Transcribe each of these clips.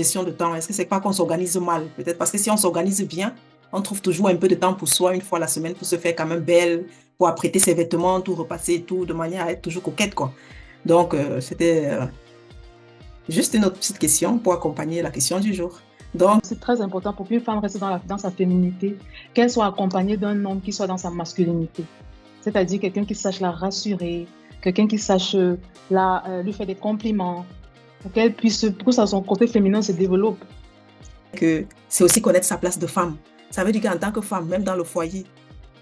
gestion de temps? Est-ce que c'est pas qu'on s'organise mal? Peut-être parce que si on s'organise bien, on trouve toujours un peu de temps pour soi, une fois la semaine, pour se faire quand même belle, pour apprêter ses vêtements, tout repasser et tout, de manière à être toujours coquette, quoi. Donc, c'était juste une autre petite question pour accompagner la question du jour. Donc, C'est très important pour qu'une femme reste dans sa féminité, qu'elle soit accompagnée d'un homme qui soit dans sa masculinité. C'est-à-dire quelqu'un qui sache la rassurer, quelqu'un qui sache lui faire des compliments, pour que son côté féminin se développe. que c'est aussi connaître sa place de femme. Ça veut dire qu'en tant que femme, même dans le foyer,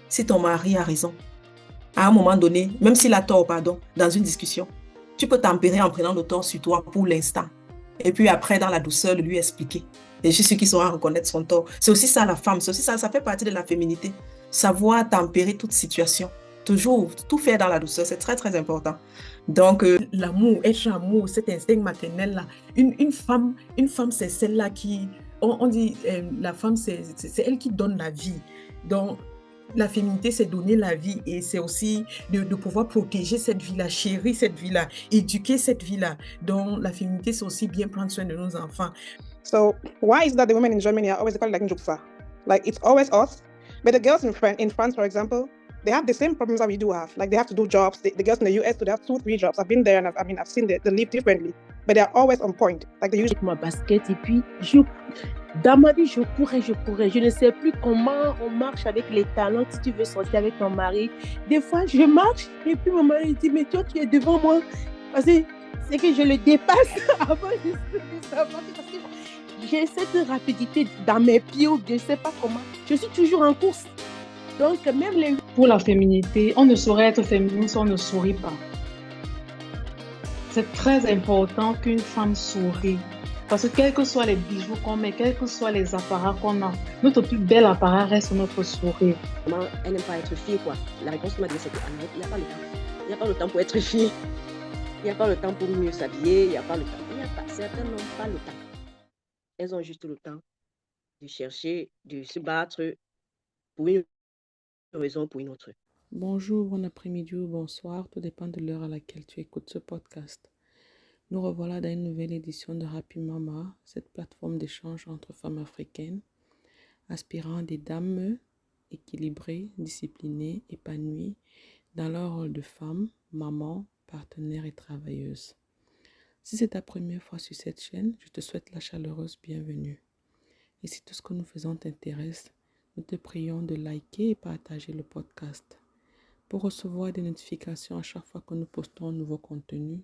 si ton mari a raison, à un moment donné, même s'il a tort, pardon, dans une discussion, tu peux tempérer en prenant le tort sur toi pour l'instant. Et puis après, dans la douceur, de lui expliquer. Et je suis sûr qu'il saura reconnaître son tort. C'est aussi ça la femme, c'est aussi ça, ça fait partie de la féminité. Savoir tempérer toute situation. Toujours, tout faire dans la douceur, c'est très, très important. Donc, l'amour, être amour, cet instinct maternel-là. Une femme, c'est celle-là qui, on dit, la femme, c'est elle qui donne la vie. Donc, la féminité, c'est donner la vie et c'est aussi de pouvoir protéger cette vie-là, chérir cette vie-là, éduquer cette vie-là. Donc, la féminité, c'est aussi bien prendre soin de nos enfants. So why is it that the women in Germany are always called like Njuksa? Like it's always us. But the girls in France, for example, they have the same problems that we do have. Like they have to do jobs. The girls in the US, they have 2-3 jobs. I've been there and I've seen they live differently. But they're always on point. Like they usually ma basket et puis dans ma vie, je courais. Je ne sais plus comment on marche avec les talons si tu veux sortir avec ton mari. Des fois, je marche et puis mon mari dit, mais toi, tu es devant moi. Parce que c'est que je le dépasse avant de savoir. Parce que j'ai cette rapidité dans mes pieds, je ne sais pas comment. Je suis toujours en course. Donc, même les... Pour la féminité, on ne saurait être féminine si on ne sourit pas. C'est très important qu'une femme sourie. Parce que quels que soient les bijoux qu'on met, quels que soient les appareils qu'on a, notre plus bel appareil reste notre sourire. Elle n'aime pas être fille, quoi. La réponse qu'il m'a donnée, c'est qu'il n'y a pas le temps. Il n'y a pas le temps pour être fille. Il n'y a pas le temps pour mieux s'habiller. Il n'y a pas le temps. Certaines n'ont pas le temps. Elles ont juste le temps de chercher, de se battre pour une raison ou pour une autre. Bonjour, bon après-midi ou bonsoir, tout dépend de l'heure à laquelle tu écoutes ce podcast. Nous revoilà dans une nouvelle édition de Happy Mama, cette plateforme d'échange entre femmes africaines, aspirant des dames équilibrées, disciplinées, épanouies dans leur rôle de femme, maman, partenaire et travailleuse. Si c'est ta première fois sur cette chaîne, je te souhaite la chaleureuse bienvenue. Et si tout ce que nous faisons t'intéresse, nous te prions de liker et partager le podcast. Pour recevoir des notifications à chaque fois que nous postons un nouveau contenu,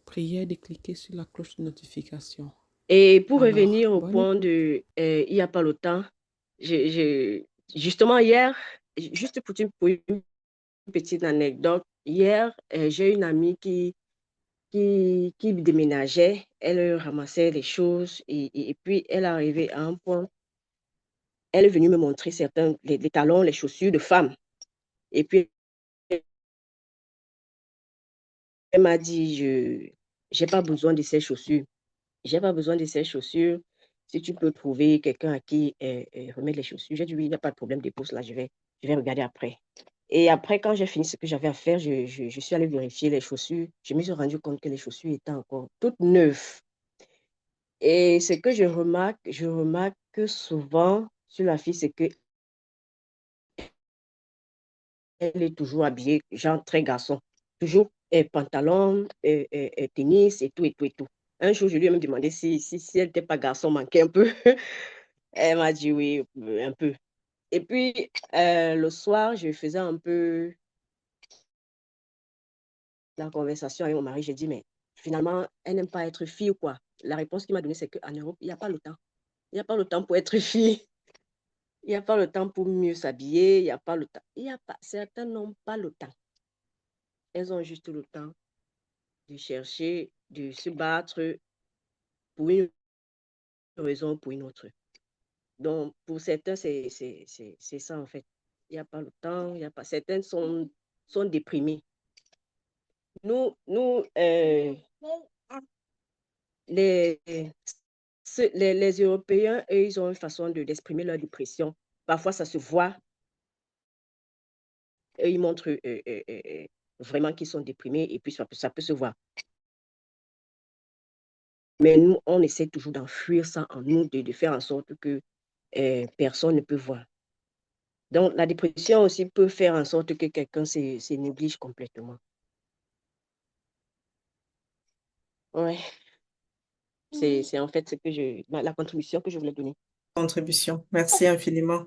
prière de cliquer sur la cloche de notification. Et pour Alors, revenir au bonne point écoute. il n'y a pas le temps, justement hier, juste pour une petite anecdote, hier, j'ai une amie qui déménageait, elle ramassait les choses et puis elle est arrivée à un point, elle est venue me montrer les talons, les chaussures de femme. Et puis elle m'a dit, je n'ai pas besoin de ces chaussures. J'ai pas besoin de ces chaussures. Si tu peux trouver quelqu'un à qui remettre les chaussures, j'ai dit oui, il n'y a pas de problème, dépose là, je vais regarder après. Et après, quand j'ai fini ce que j'avais à faire, je suis allée vérifier les chaussures. Je me suis rendu compte que les chaussures étaient encore toutes neuves. Et ce que je remarque que souvent sur la fille, c'est qu'elle est toujours habillée, genre très garçon. Toujours pantalon, tennis et tout, et tout, et tout. Un jour, je lui ai même demandé si elle n'était pas garçon, manquait un peu. Elle m'a dit oui, un peu. Et puis, le soir, je faisais un peu la conversation avec mon mari. J'ai dit, mais finalement, elle n'aime pas être fille ou quoi? La réponse qu'il m'a donnée, c'est qu'en Europe, il n'y a pas le temps. Il n'y a pas le temps pour être fille. Il n'y a pas le temps pour mieux s'habiller. Il n'y a pas le temps. Il y a pas, certains n'ont pas le temps. Elles ont juste le temps de chercher, de se battre pour une raison ou pour une autre. Donc, pour certains, c'est ça, en fait. Il n'y a pas le temps, il n'y a pas... Certains sont déprimés. Nous les, les Européens, eux, ils ont une façon d'exprimer leur dépression. Parfois, ça se voit. Eux, ils montrent vraiment qu'ils sont déprimés et puis ça peut se voir. Mais nous, on essaie toujours d'enfuir ça en nous, de faire en sorte que personne ne peut voir. Donc, la dépression aussi peut faire en sorte que quelqu'un se néglige complètement. Ouais, c'est en fait la contribution que je voulais donner. Contribution. Merci infiniment.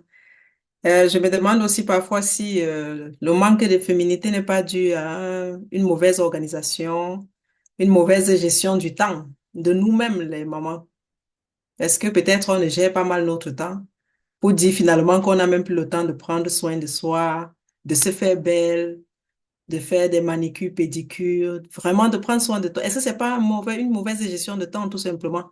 Je me demande aussi parfois si le manque de féminité n'est pas dû à une mauvaise organisation, une mauvaise gestion du temps de nous-mêmes, les mamans. Est-ce que peut-être on ne gère pas mal notre temps pour dire finalement qu'on n'a même plus le temps de prendre soin de soi, de se faire belle, de faire des manicures, pédicures, vraiment de prendre soin de toi. Est-ce que c'est pas une mauvaise gestion de temps, tout simplement?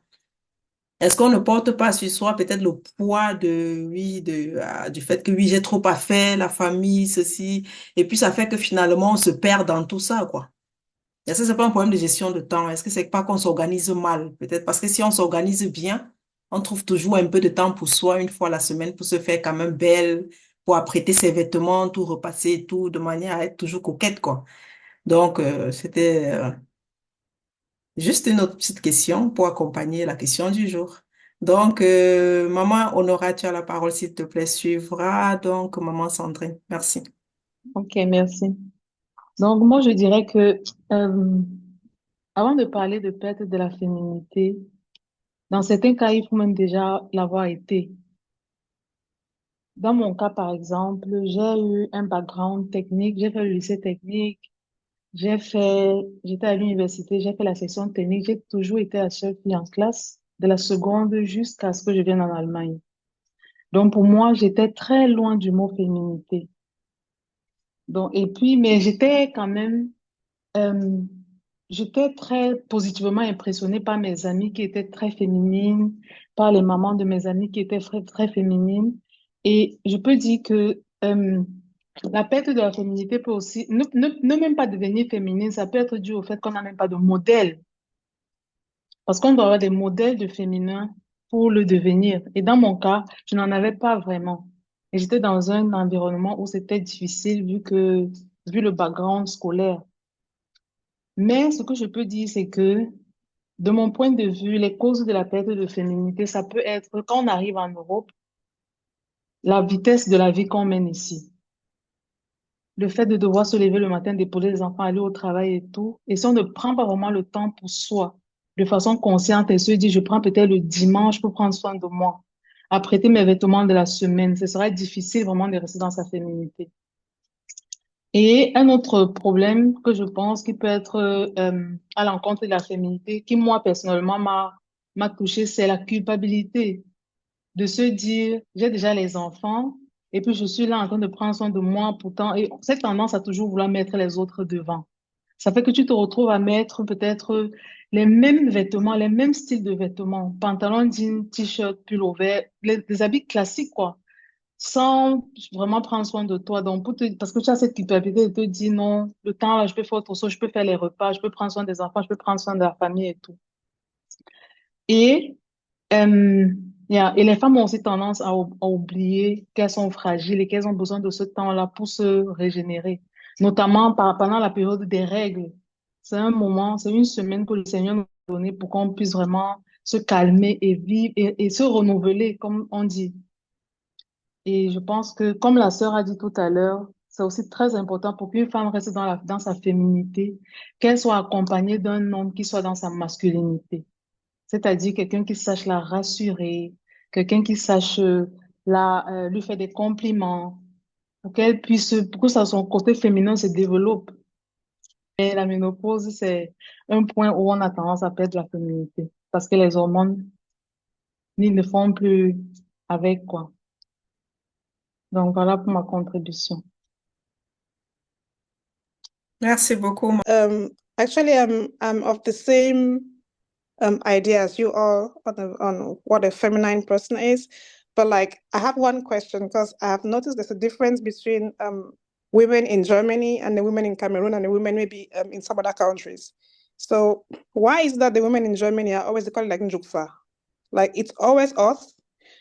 Est-ce qu'on ne porte pas sur soi peut-être le poids du fait que oui, j'ai trop à faire, la famille, ceci, et puis ça fait que finalement on se perd dans tout ça, quoi. Est-ce que c'est pas un problème de gestion de temps? Est-ce que c'est pas qu'on s'organise mal? Peut-être parce que si on s'organise bien, on trouve toujours un peu de temps pour soi, une fois la semaine, pour se faire quand même belle, pour apprêter ses vêtements, tout repasser et tout, de manière à être toujours coquette, quoi. Donc, c'était juste une autre petite question pour accompagner la question du jour. Donc, maman Honora, tu as la parole, s'il te plaît, suivra. Donc, maman Sandrine, merci. Ok, merci. Donc, moi, je dirais que avant de parler de perte de la féminité, dans certains cas, il faut même déjà l'avoir été. Dans mon cas, par exemple, j'ai eu un background technique, j'ai fait le lycée technique, j'étais à l'université, j'ai fait la section technique, j'ai toujours été la seule fille en classe, de la seconde jusqu'à ce que je vienne en Allemagne. Donc, pour moi, j'étais très loin du mot féminité. Donc, et puis, mais j'étais quand même, euh, j'étais très positivement impressionnée par mes amies qui étaient très féminines, par les mamans de mes amies qui étaient très, très féminines. Et je peux dire que la perte de la féminité peut aussi, ne même pas devenir féminine, ça peut être dû au fait qu'on n'a même pas de modèle. Parce qu'on doit avoir des modèles de féminin pour le devenir. Et dans mon cas, je n'en avais pas vraiment. Et j'étais dans un environnement où c'était difficile vu le background scolaire. Mais ce que je peux dire, c'est que, de mon point de vue, les causes de la perte de féminité, ça peut être, quand on arrive en Europe, la vitesse de la vie qu'on mène ici. Le fait de devoir se lever le matin, d'épauler les enfants, aller au travail et tout. Et si on ne prend pas vraiment le temps pour soi, de façon consciente, et se dit, je prends peut-être le dimanche pour prendre soin de moi, apprêter mes vêtements de la semaine, ce sera difficile vraiment de rester dans sa féminité. Et un autre problème que je pense qui peut être à l'encontre de la féminité, qui moi personnellement m'a touché, c'est la culpabilité de se dire, j'ai déjà les enfants et puis je suis là en train de prendre soin de moi pourtant, et cette tendance à toujours vouloir mettre les autres devant. Ça fait que tu te retrouves à mettre peut-être les mêmes vêtements, les mêmes styles de vêtements, pantalon, jean, t-shirt, pull over, les habits classiques, quoi, sans vraiment prendre soin de toi. Donc, parce que tu as cette culpabilité de te dire non, le temps là, je peux faire autre chose, je peux faire les repas, je peux prendre soin des enfants, je peux prendre soin de la famille et tout. Et, et les femmes ont aussi tendance à oublier qu'elles sont fragiles et qu'elles ont besoin de ce temps-là pour se régénérer, notamment pendant la période des règles. C'est un moment, c'est une semaine que le Seigneur nous a donné pour qu'on puisse vraiment se calmer et vivre et se renouveler, comme on dit. Et je pense que, comme la sœur a dit tout à l'heure, c'est aussi très important pour qu'une femme reste dans sa féminité, qu'elle soit accompagnée d'un homme qui soit dans sa masculinité. C'est-à-dire quelqu'un qui sache la rassurer, quelqu'un qui sache lui faire des compliments, pour pour que son côté féminin se développe. Et la ménopause, c'est un point où on a tendance à perdre la féminité, parce que les hormones ne font plus avec, quoi. Donc voilà pour ma contribution. Merci beaucoup. Actually, I'm of the same idea as you are on what a feminine person is. But like, I have one question because I have noticed there's a difference between women in Germany and the women in Cameroon and the women maybe in some other countries. So why is that the women in Germany are always called like Njukfa? Like it's always us.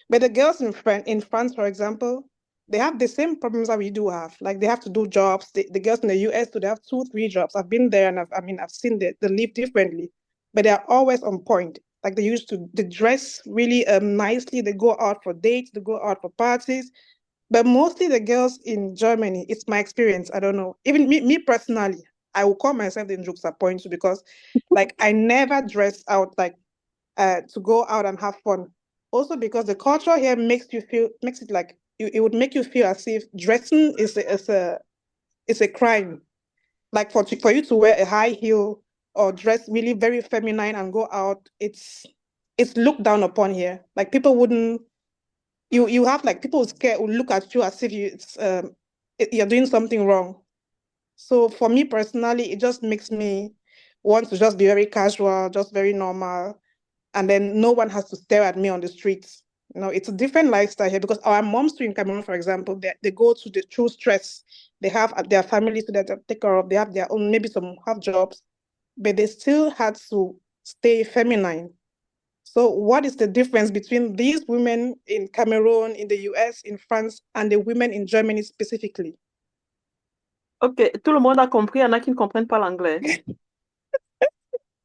But the girls in France, for example, they have the same problems that we do have. Like they have to do jobs. The girls in the US, they have 2-3 jobs. I've been there and I've seen they live differently, but they're always on point. Like they dress really nicely. They go out for dates. They go out for parties. But mostly the girls in Germany, it's my experience. I don't know. Even me personally, I will call myself the Njuksa point because, like, I never dress out like to go out and have fun. Also because the culture here makes it like it would make you feel as if dressing is a crime. Like for you to wear a high heel or dress really very feminine and go out, it's looked down upon here. Like people wouldn't you have like people scared will look at you as if you're doing something wrong. So for me personally, it just makes me want to just be very casual, just very normal, and then no one has to stare at me on the streets. It's a different lifestyle here because our moms too in Cameroon, for example, they go through stress. They have their families that they take care of. They have their own, maybe some have jobs, but they still had to stay feminine. So what is the difference between these women in Cameroon, in the US, in France, and the women in Germany specifically? Ok, tout le monde a compris, il y en a qui ne comprennent pas l'anglais.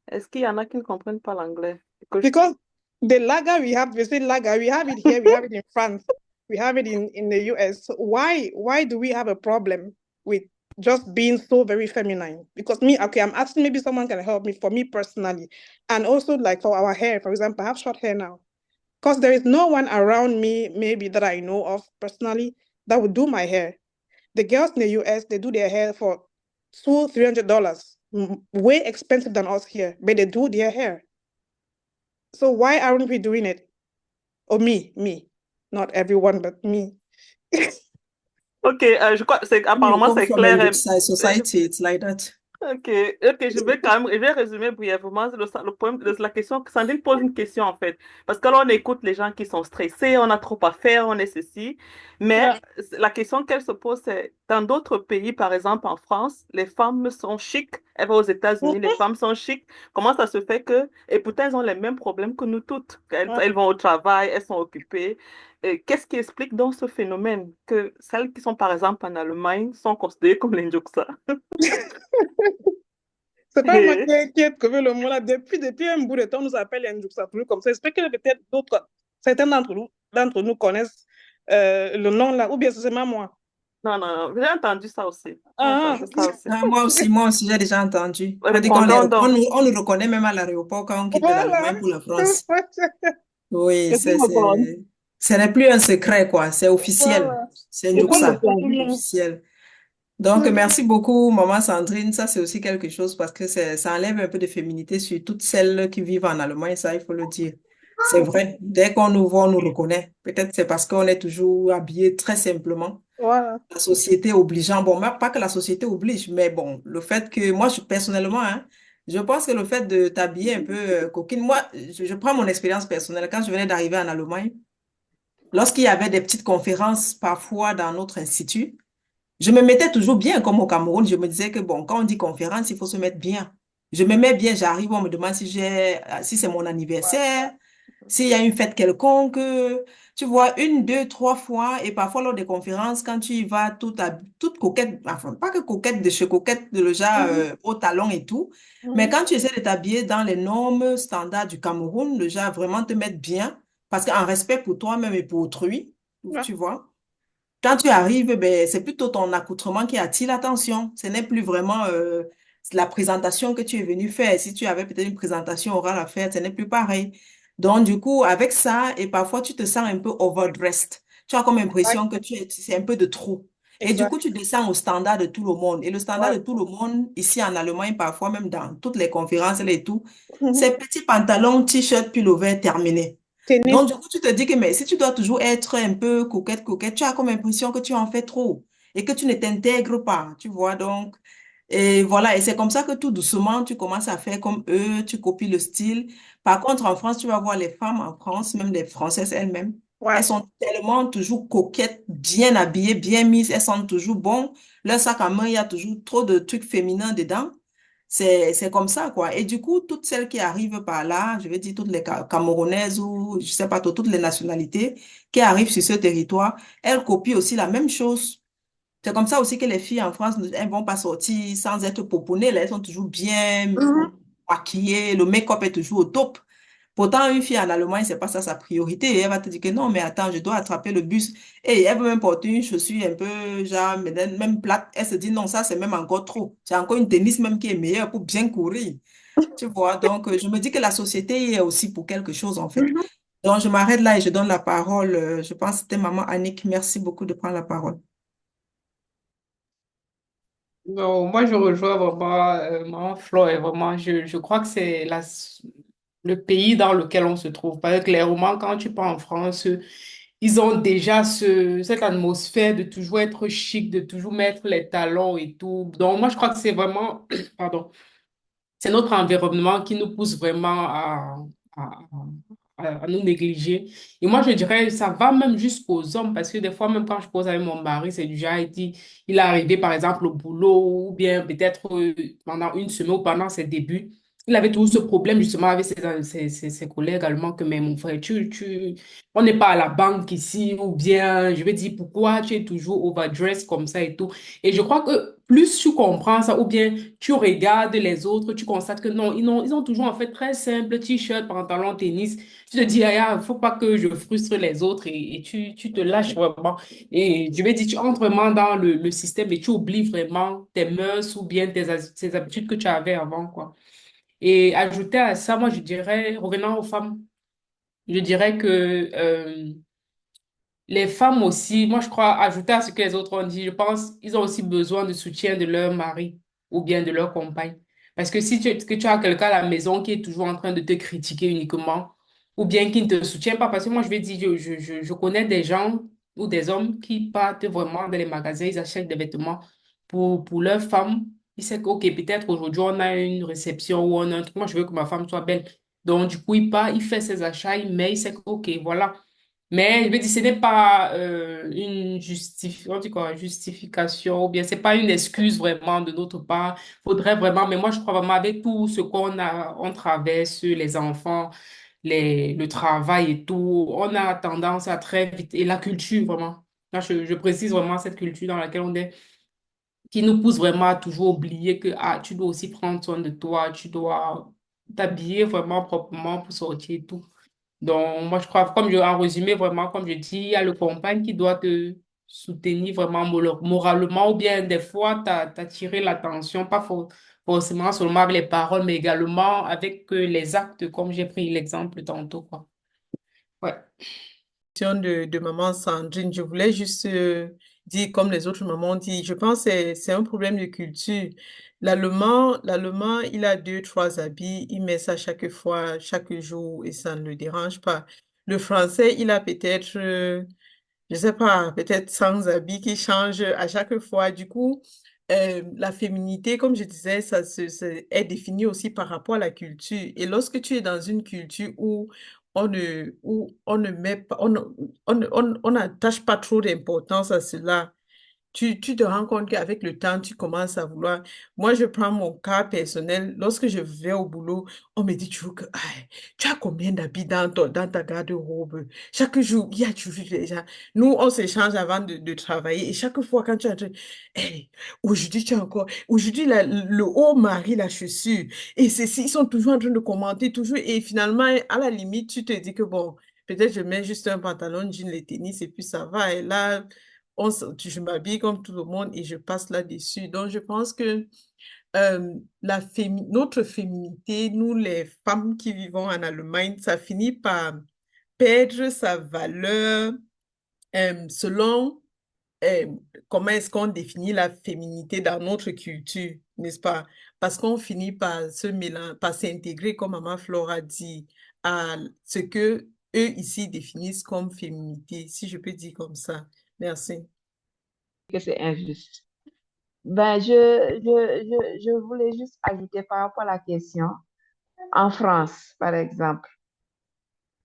Est-ce qu'il y en a qui ne comprennent pas l'anglais? Because the lager we say lager, we have it here, we have it in France, we have it in the US. So why do we have a problem with just being so very feminine? Because I'm asking, maybe someone can help me, for me personally. And also like for our hair, for example, I have short hair now. Because there is no one around me, maybe that I know of personally, that would do my hair. The girls in the US, they do their hair for $200-$300, way expensive than us here, but they do their hair. So why aren't we doing it? Or me, not everyone, but me. Ok, je crois apparemment c'est clair. Society, it's like that. Ok, je vais résumer brièvement le problème de la question. Sandrine pose une question en fait, parce que là on écoute les gens qui sont stressés, on a trop à faire, on est ceci, mais la question qu'elle se pose c'est, dans d'autres pays, par exemple en France, les femmes sont chics, elles vont aux États-Unis, les femmes sont chics, comment ça se fait que, et pourtant elles ont les mêmes problèmes que nous toutes, elles vont au travail, elles sont occupées. Qu'est-ce qui explique donc ce phénomène que celles qui sont par exemple en Allemagne sont considérées comme les Njoksa? C'est pas moi qui ai trouvé le mot là. Depuis un bout de temps, on nous appelle les Njuksa, toujours comme ça. J'espère que peut-être certains d'entre nous connaissent le nom là, ou bien c'est même moi. Non, j'ai entendu ça aussi. Moi aussi, j'ai déjà entendu. On nous reconnaît même à l'aéroport quand on quitte l'Allemagne pour la France. Oui, ce n'est plus un secret, quoi. C'est officiel. C'est Njuksa, officiel. Donc, merci beaucoup, maman Sandrine. Ça, c'est aussi quelque chose parce que ça enlève un peu de féminité sur toutes celles qui vivent en Allemagne, ça, il faut le dire. C'est vrai. Dès qu'on nous voit, on nous reconnaît. Peut-être c'est parce qu'on est toujours habillés très simplement. Voilà. La société obligeant. Bon, pas que la société oblige, mais bon, le fait que moi, personnellement, je pense que le fait de t'habiller un peu coquine, moi, je prends mon expérience personnelle. Quand je venais d'arriver en Allemagne, lorsqu'il y avait des petites conférences parfois dans notre institut, je me mettais toujours bien, comme au Cameroun. Je me disais que, bon, quand on dit conférence, il faut se mettre bien. Je me mets bien, j'arrive, on me demande si c'est mon anniversaire, s'il y a une fête quelconque. Tu vois, 1, 2, 3 fois, et parfois lors des conférences, quand tu y vas toute coquette, enfin, pas que coquette de chez coquette, de le genre au talon et tout, mais quand tu essaies de t'habiller dans les normes standards du Cameroun, le genre vraiment te mettre bien, parce qu'en respect pour toi-même et pour autrui, tu vois. Quand tu arrives, ben, c'est plutôt ton accoutrement qui attire l'attention. Ce n'est plus vraiment la présentation que tu es venu faire. Si tu avais peut-être une présentation orale à faire, ce n'est plus pareil. Donc, du coup, avec ça, et parfois, tu te sens un peu overdressed. Tu as comme impression que c'est un peu de trop. Et du coup, tu descends au standard de tout le monde. Et le standard de tout le monde, ici en Allemagne, parfois même dans toutes les conférences et tout, c'est petits pantalons, t-shirt, pullover terminé. Donc, du coup, tu te dis que mais si tu dois toujours être un peu coquette, tu as comme impression que tu en fais trop et que tu ne t'intègres pas, tu vois. Donc, et voilà, et c'est comme ça que tout doucement, tu commences à faire comme eux, tu copies le style. Par contre, en France, tu vas voir les femmes en France, même les Françaises elles-mêmes, elles sont tellement toujours coquettes, bien habillées, bien mises, elles sentent toujours bon. Leur sac à main, il y a toujours trop de trucs féminins dedans. C'est comme ça, quoi. Et du coup, toutes celles qui arrivent par là, je vais dire toutes les Camerounaises ou je sais pas, toutes les nationalités qui arrivent sur ce territoire, elles copient aussi la même chose. C'est comme ça aussi que les filles en France, elles vont pas sortir sans être poponnées. Là, elles sont toujours bien maquillées, le make-up est toujours au top. Pourtant, une fille en Allemagne, c'est pas ça sa priorité. Et elle va te dire que non, mais attends, je dois attraper le bus. Et elle veut même porter une chaussure un peu, genre, même plate. Elle se dit non, ça, c'est même encore trop. C'est encore une tennis même qui est meilleure pour bien courir. Tu vois, donc je me dis que la société est aussi pour quelque chose, en fait. Mhm. Donc, je m'arrête là et je donne la parole. Je pense que c'était Maman Annick. Merci beaucoup de prendre la parole. Non, moi, je rejoins vraiment Maman Flo et vraiment, je crois que c'est le pays dans lequel on se trouve. Parce que clairement, quand tu pars en France, ils ont déjà cette atmosphère de toujours être chic, de toujours mettre les talons et tout. Donc, moi, je crois que c'est vraiment, pardon, c'est notre environnement qui nous pousse vraiment à, à nous négliger. Et moi, je dirais, ça va même jusqu'aux hommes, parce que des fois, même quand je pose avec mon mari, c'est du genre, il est arrivé, par exemple, au boulot, ou bien peut-être pendant une semaine ou pendant ses débuts, il avait toujours ce problème, justement, avec ses collègues allemands, que, mais mon frère, on n'est pas à la banque ici, ou bien, je vais dire, pourquoi tu es toujours overdressed comme ça et tout. Et je crois que plus tu comprends ça, ou bien tu regardes les autres, tu constates que non, ils ont toujours en fait très simple, t-shirt, pantalon, tennis. Tu te dis, il ne faut pas que je frustre les autres et tu te lâches vraiment. Et je vais dire, tu entres vraiment dans le système et tu oublies vraiment tes mœurs ou bien tes habitudes que tu avais avant, quoi. Et ajouter à ça, moi, je dirais, revenant aux femmes, je dirais que les femmes aussi, moi je crois, ajouter à ce que les autres ont dit, je pense ils ont aussi besoin de soutien de leur mari ou bien de leur compagne. Parce que si tu as quelqu'un à la maison qui est toujours en train de te critiquer uniquement, ou bien qui ne te soutient pas, parce que moi je vais dire, je connais des gens ou des hommes qui partent vraiment dans les magasins, ils achètent des vêtements pour leur femme. Ils savent que, ok, peut-être aujourd'hui on a une réception ou on a un truc, moi je veux que ma femme soit belle. Donc du coup il part, il fait ses achats, mais il sait que, ok, voilà. Mais je veux dire, ce n'est pas on dit quoi, justification, ou bien c'est pas une excuse vraiment de notre part. Faudrait vraiment, mais moi je crois vraiment avec tout ce on traverse, les enfants, le travail et tout, on a tendance à très vite, et la culture vraiment. Là, je précise vraiment cette culture dans laquelle on est, qui nous pousse vraiment à toujours oublier que ah, tu dois aussi prendre soin de toi, tu dois t'habiller vraiment proprement pour sortir et tout. Donc, moi, je crois, en résumé, vraiment, comme je dis, il y a le compagnon qui doit te soutenir vraiment moralement, ou bien des fois, t'attirer l'attention, pas forcément seulement avec les paroles, mais également avec les actes, comme j'ai pris l'exemple tantôt, quoi. Ouais. De maman Sandrine, je voulais juste dire, comme les autres mamans ont dit, je pense que c'est un problème de culture. L'allemand, il a deux, trois habits, il met ça chaque fois, chaque jour, et ça ne le dérange pas. Le français, il a peut-être je sais pas, peut-être sans habits qui changent à chaque fois. Du coup, la féminité, comme je disais, est défini aussi par rapport à la culture. Et lorsque tu es dans une culture où on ne met pas, on n'attache pas trop d'importance à cela, tu te rends compte qu'avec le temps, tu commences à vouloir. Moi, je prends mon cas personnel. Lorsque je vais au boulot, on me dit toujours que aïe, tu as combien d'habits dans ta garde-robe? Chaque jour, il y a toujours des gens. Nous, on s'échange avant de travailler. Et chaque fois, quand tu as hey, aujourd'hui, tu as encore. Aujourd'hui, le haut mari, la chaussure. Et ceci, ils sont toujours en train de commenter, toujours. Et finalement, à la limite, tu te dis que bon, peut-être je mets juste un pantalon, jean, les tennis, et puis ça va. Et là, je m'habille comme tout le monde et je passe là-dessus. Donc, je pense que notre féminité, nous les femmes qui vivons en Allemagne, ça finit par perdre sa valeur selon euh, comment est-ce qu'on définit la féminité dans notre culture, n'est-ce pas? Parce qu'on finit par se mélanger, par s'intégrer, comme Maman Flora dit, à ce que eux ici définissent comme féminité, si je peux dire comme ça. Merci. Que c'est injuste. Je voulais juste ajouter par rapport à la question. En France, par exemple,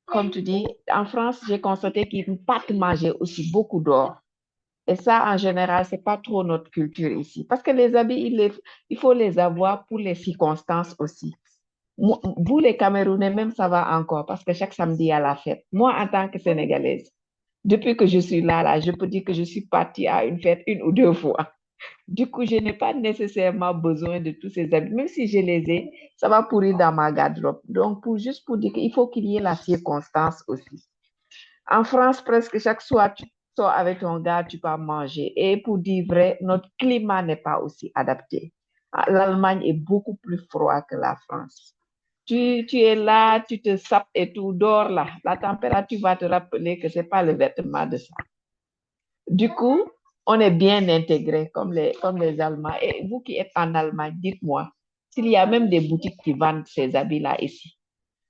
comme tu dis, en France, j'ai constaté qu'ils ne pas manger aussi beaucoup d'or. Et ça, en général, c'est pas trop notre culture ici. Parce que les habits, il faut les avoir pour les circonstances aussi. Vous, les Camerounais, même ça va encore, parce que chaque samedi, il y a la fête. Moi, en tant que Sénégalaise, depuis que je suis là, je peux dire que je suis partie à une fête une ou deux fois. Du coup, je n'ai pas nécessairement besoin de tous ces habits. Même si je les ai, ça va pourrir dans ma garde-robe. Donc, juste pour dire qu'il faut qu'il y ait la circonstance aussi. En France, presque chaque soir, tu sors avec ton gars, tu peux manger. Et pour dire vrai, notre climat n'est pas aussi adapté. L'Allemagne est beaucoup plus froid que la France. Tu es là, tu te sapes et tout, dors là. La température va te rappeler que ce n'est pas le vêtement de ça. Du coup, on est bien intégrés comme les Allemands. Et vous qui êtes en Allemagne, dites-moi s'il y a même des boutiques qui vendent ces habits-là ici.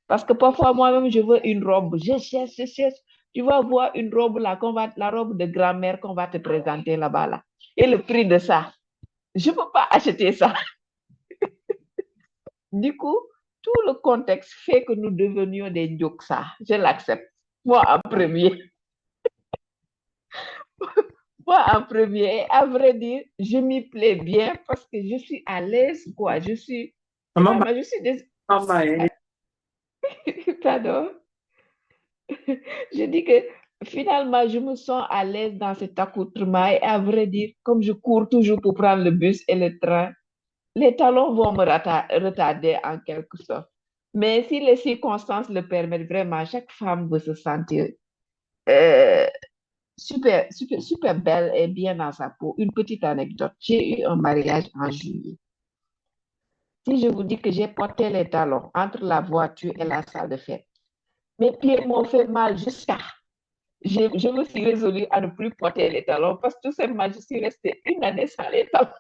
Parce que parfois, moi-même, je veux une robe. Je cherche, je cherche. Tu vas voir une robe là, la robe de grand-mère qu'on va te présenter là-bas. Là. Et le prix de ça, je ne peux pas acheter ça. Du coup, tout le contexte fait que nous devenions des ça. Je l'accepte. Moi en premier. Moi en premier. Et à vrai dire, je m'y plais bien parce que je suis à l'aise, quoi. Je suis. Maman, Finalement, je suis des. maman, Pardon. Je dis que finalement, je me sens à l'aise dans cet accoutrement. Et à vrai dire, comme je cours toujours pour prendre le bus et le train, les talons vont me retarder en quelque sorte. Mais si les circonstances le permettent vraiment, chaque femme veut se sentir euh, super belle et bien dans sa peau. Une petite anecdote. J'ai eu un mariage en juillet. Si je vous dis que j'ai porté les talons entre la voiture et la salle de fête, mes pieds m'ont fait mal jusqu'à je me suis résolue à ne plus porter les talons parce que tout simplement, je suis restée une année sans les talons.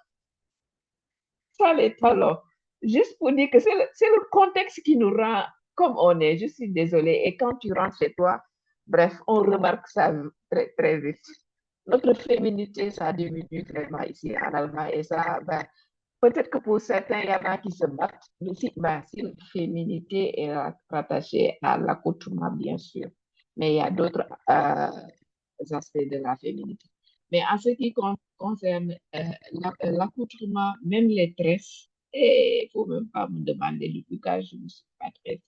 Sans les talons. Juste pour dire que c'est le contexte qui nous rend comme on est. Je suis désolée. Et quand tu rentres chez toi, bref, on remarque ça très, très vite. Notre féminité, ça diminue vraiment ici en Allemagne. Et ça, ben, peut-être que pour certains, il y en a qui se battent. Mais si, ben, si la féminité est rattachée à l'accoutrement, bien sûr. Mais il y a d'autres aspects de la féminité. Mais en ce qui concerne l'accoutrement, même les tresses, il ne faut même pas me demander depuis quand je ne suis pas tressée.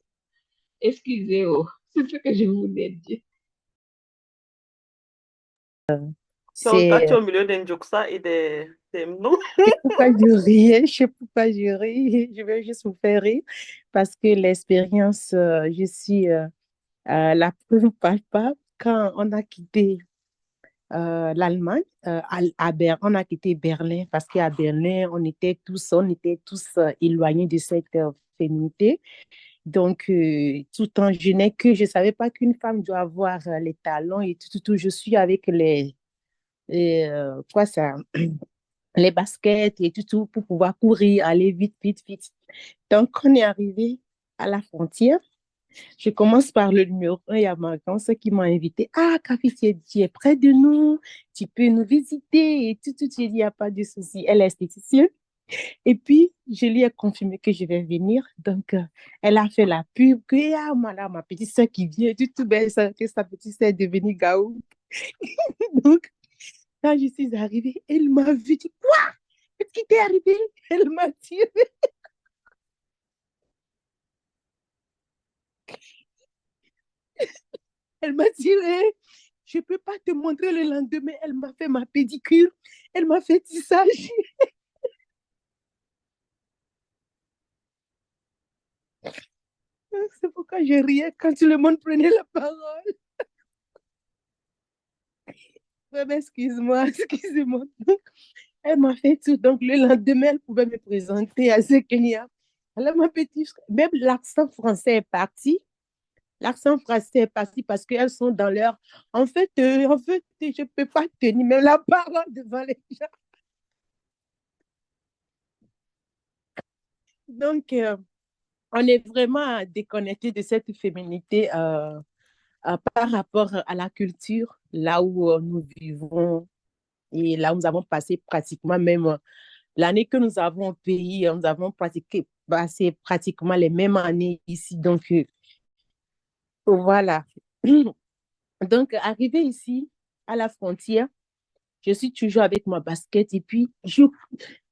Excusez-moi, c'est ce que je voulais dire. Donc, quand C'est tu es au milieu d'un joksa et des mnou, c'est pourquoi je riais, je sais pourquoi je ris, je vais juste vous faire rire parce que l'expérience, je suis la preuve palpable quand on a quitté l'Allemagne, on a quitté Berlin parce qu'à Berlin, on était tous éloignés de cette féminité. Donc, tout en je n'ai que, je savais pas qu'une femme doit avoir les talons et tout. Je suis avec quoi ça, les baskets et tout pour pouvoir courir, aller vite, vite, vite. Donc, on est arrivé à la frontière. Je commence par le numéro 1. Il y a ma grand-sœur qui m'a invité. Ah, Kafi, tu es près de nous. Tu peux nous visiter et tout. J'ai dit, il n'y a pas de souci. Elle est esthéticienne. Et puis, je lui ai confirmé que je vais venir. Donc, elle a fait la pub. Que, ah, madame, ma petite soeur qui vient. Ben, que sa petite soeur est devenue Gaou. Donc, quand je suis arrivée, elle m'a vu. Dit, quoi? Qu'est-ce qui t'est arrivé? Elle m'a tiré. Elle m'a tiré. Je ne peux pas te montrer le lendemain. Elle m'a fait ma pédicure. Elle m'a fait tissage. C'est pourquoi je riais quand tout le monde prenait la parole. Ouais, excuse-moi, excusez-moi. Elle m'a fait tout. Donc, le lendemain, elle pouvait me présenter à ce client. Alors, ma petite, même l'accent français est parti. L'accent français est parti parce qu'elles sont dans leur. En fait, je ne peux pas tenir même la parole devant les gens. Donc, on est vraiment déconnecté de cette féminité par rapport à la culture, là où nous vivons et là où nous avons passé pratiquement même l'année que nous avons au pays, nous avons passé pratiquement les mêmes années ici. Donc, voilà. Donc, arrivé ici, à la frontière, je suis toujours avec ma basket et puis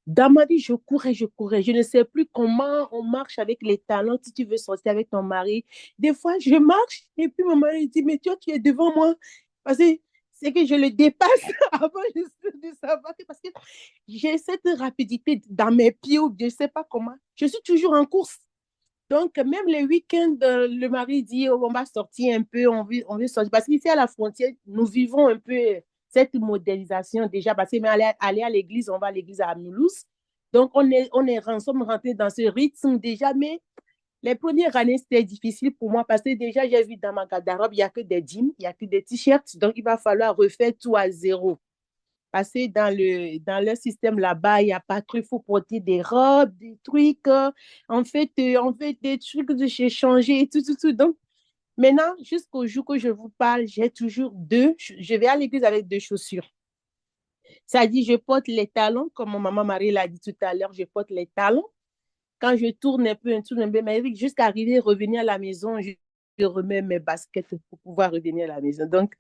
dans ma vie, je courais, je courais. Je ne sais plus comment on marche avec les talons si tu veux sortir avec ton mari. Des fois, je marche et puis mon mari dit, mais toi, tu es devant moi. Parce que c'est que je le dépasse avant de savoir que, parce que j'ai cette rapidité dans mes pieds, ou je ne sais pas comment. Je suis toujours en course. Donc, même les week-ends, le mari dit, oh, on va sortir un peu, on veut sortir. Parce qu'ici, à la frontière, nous vivons un peu cette modélisation déjà. Parce que mais aller à l'église, on va à l'église à Mulhouse. Donc, sommes rentrés dans ce rythme déjà. Mais les premières années, c'était difficile pour moi parce que déjà, j'ai vu dans ma garde-robe, il n'y a que des jeans, il n'y a que des t-shirts. Donc, il va falloir refaire tout à zéro. Parce que dans le système là-bas, il n'y a pas trop, il faut porter des robes, des trucs. En fait, des trucs de chez changer et tout, tout, tout. Donc, maintenant, jusqu'au jour que je vous parle, j'ai toujours deux. Je vais à l'église avec deux chaussures. Ça dit, je porte les talons, comme mon maman Marie l'a dit tout à l'heure, je porte les talons. Quand je tourne un peu, mais jusqu'à arriver, revenir à la maison, je remets mes baskets pour pouvoir revenir à la maison. Donc,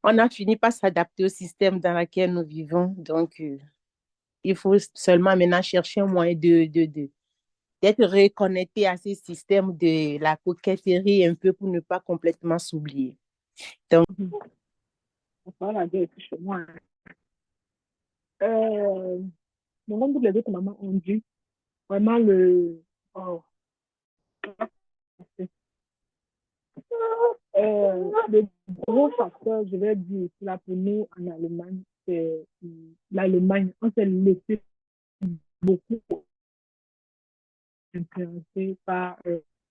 on a fini par s'adapter au système dans lequel nous vivons. Donc, il faut seulement maintenant chercher un moyen d'être reconnecté à ces systèmes de la coquetterie un peu pour ne pas complètement s'oublier. Donc, Voilà, chez moi. Donc, toutes les autres mamans ont dit vraiment le gros facteur, je vais dire, là pour nous en Allemagne, c'est l'Allemagne. On s'est laissé beaucoup influencer par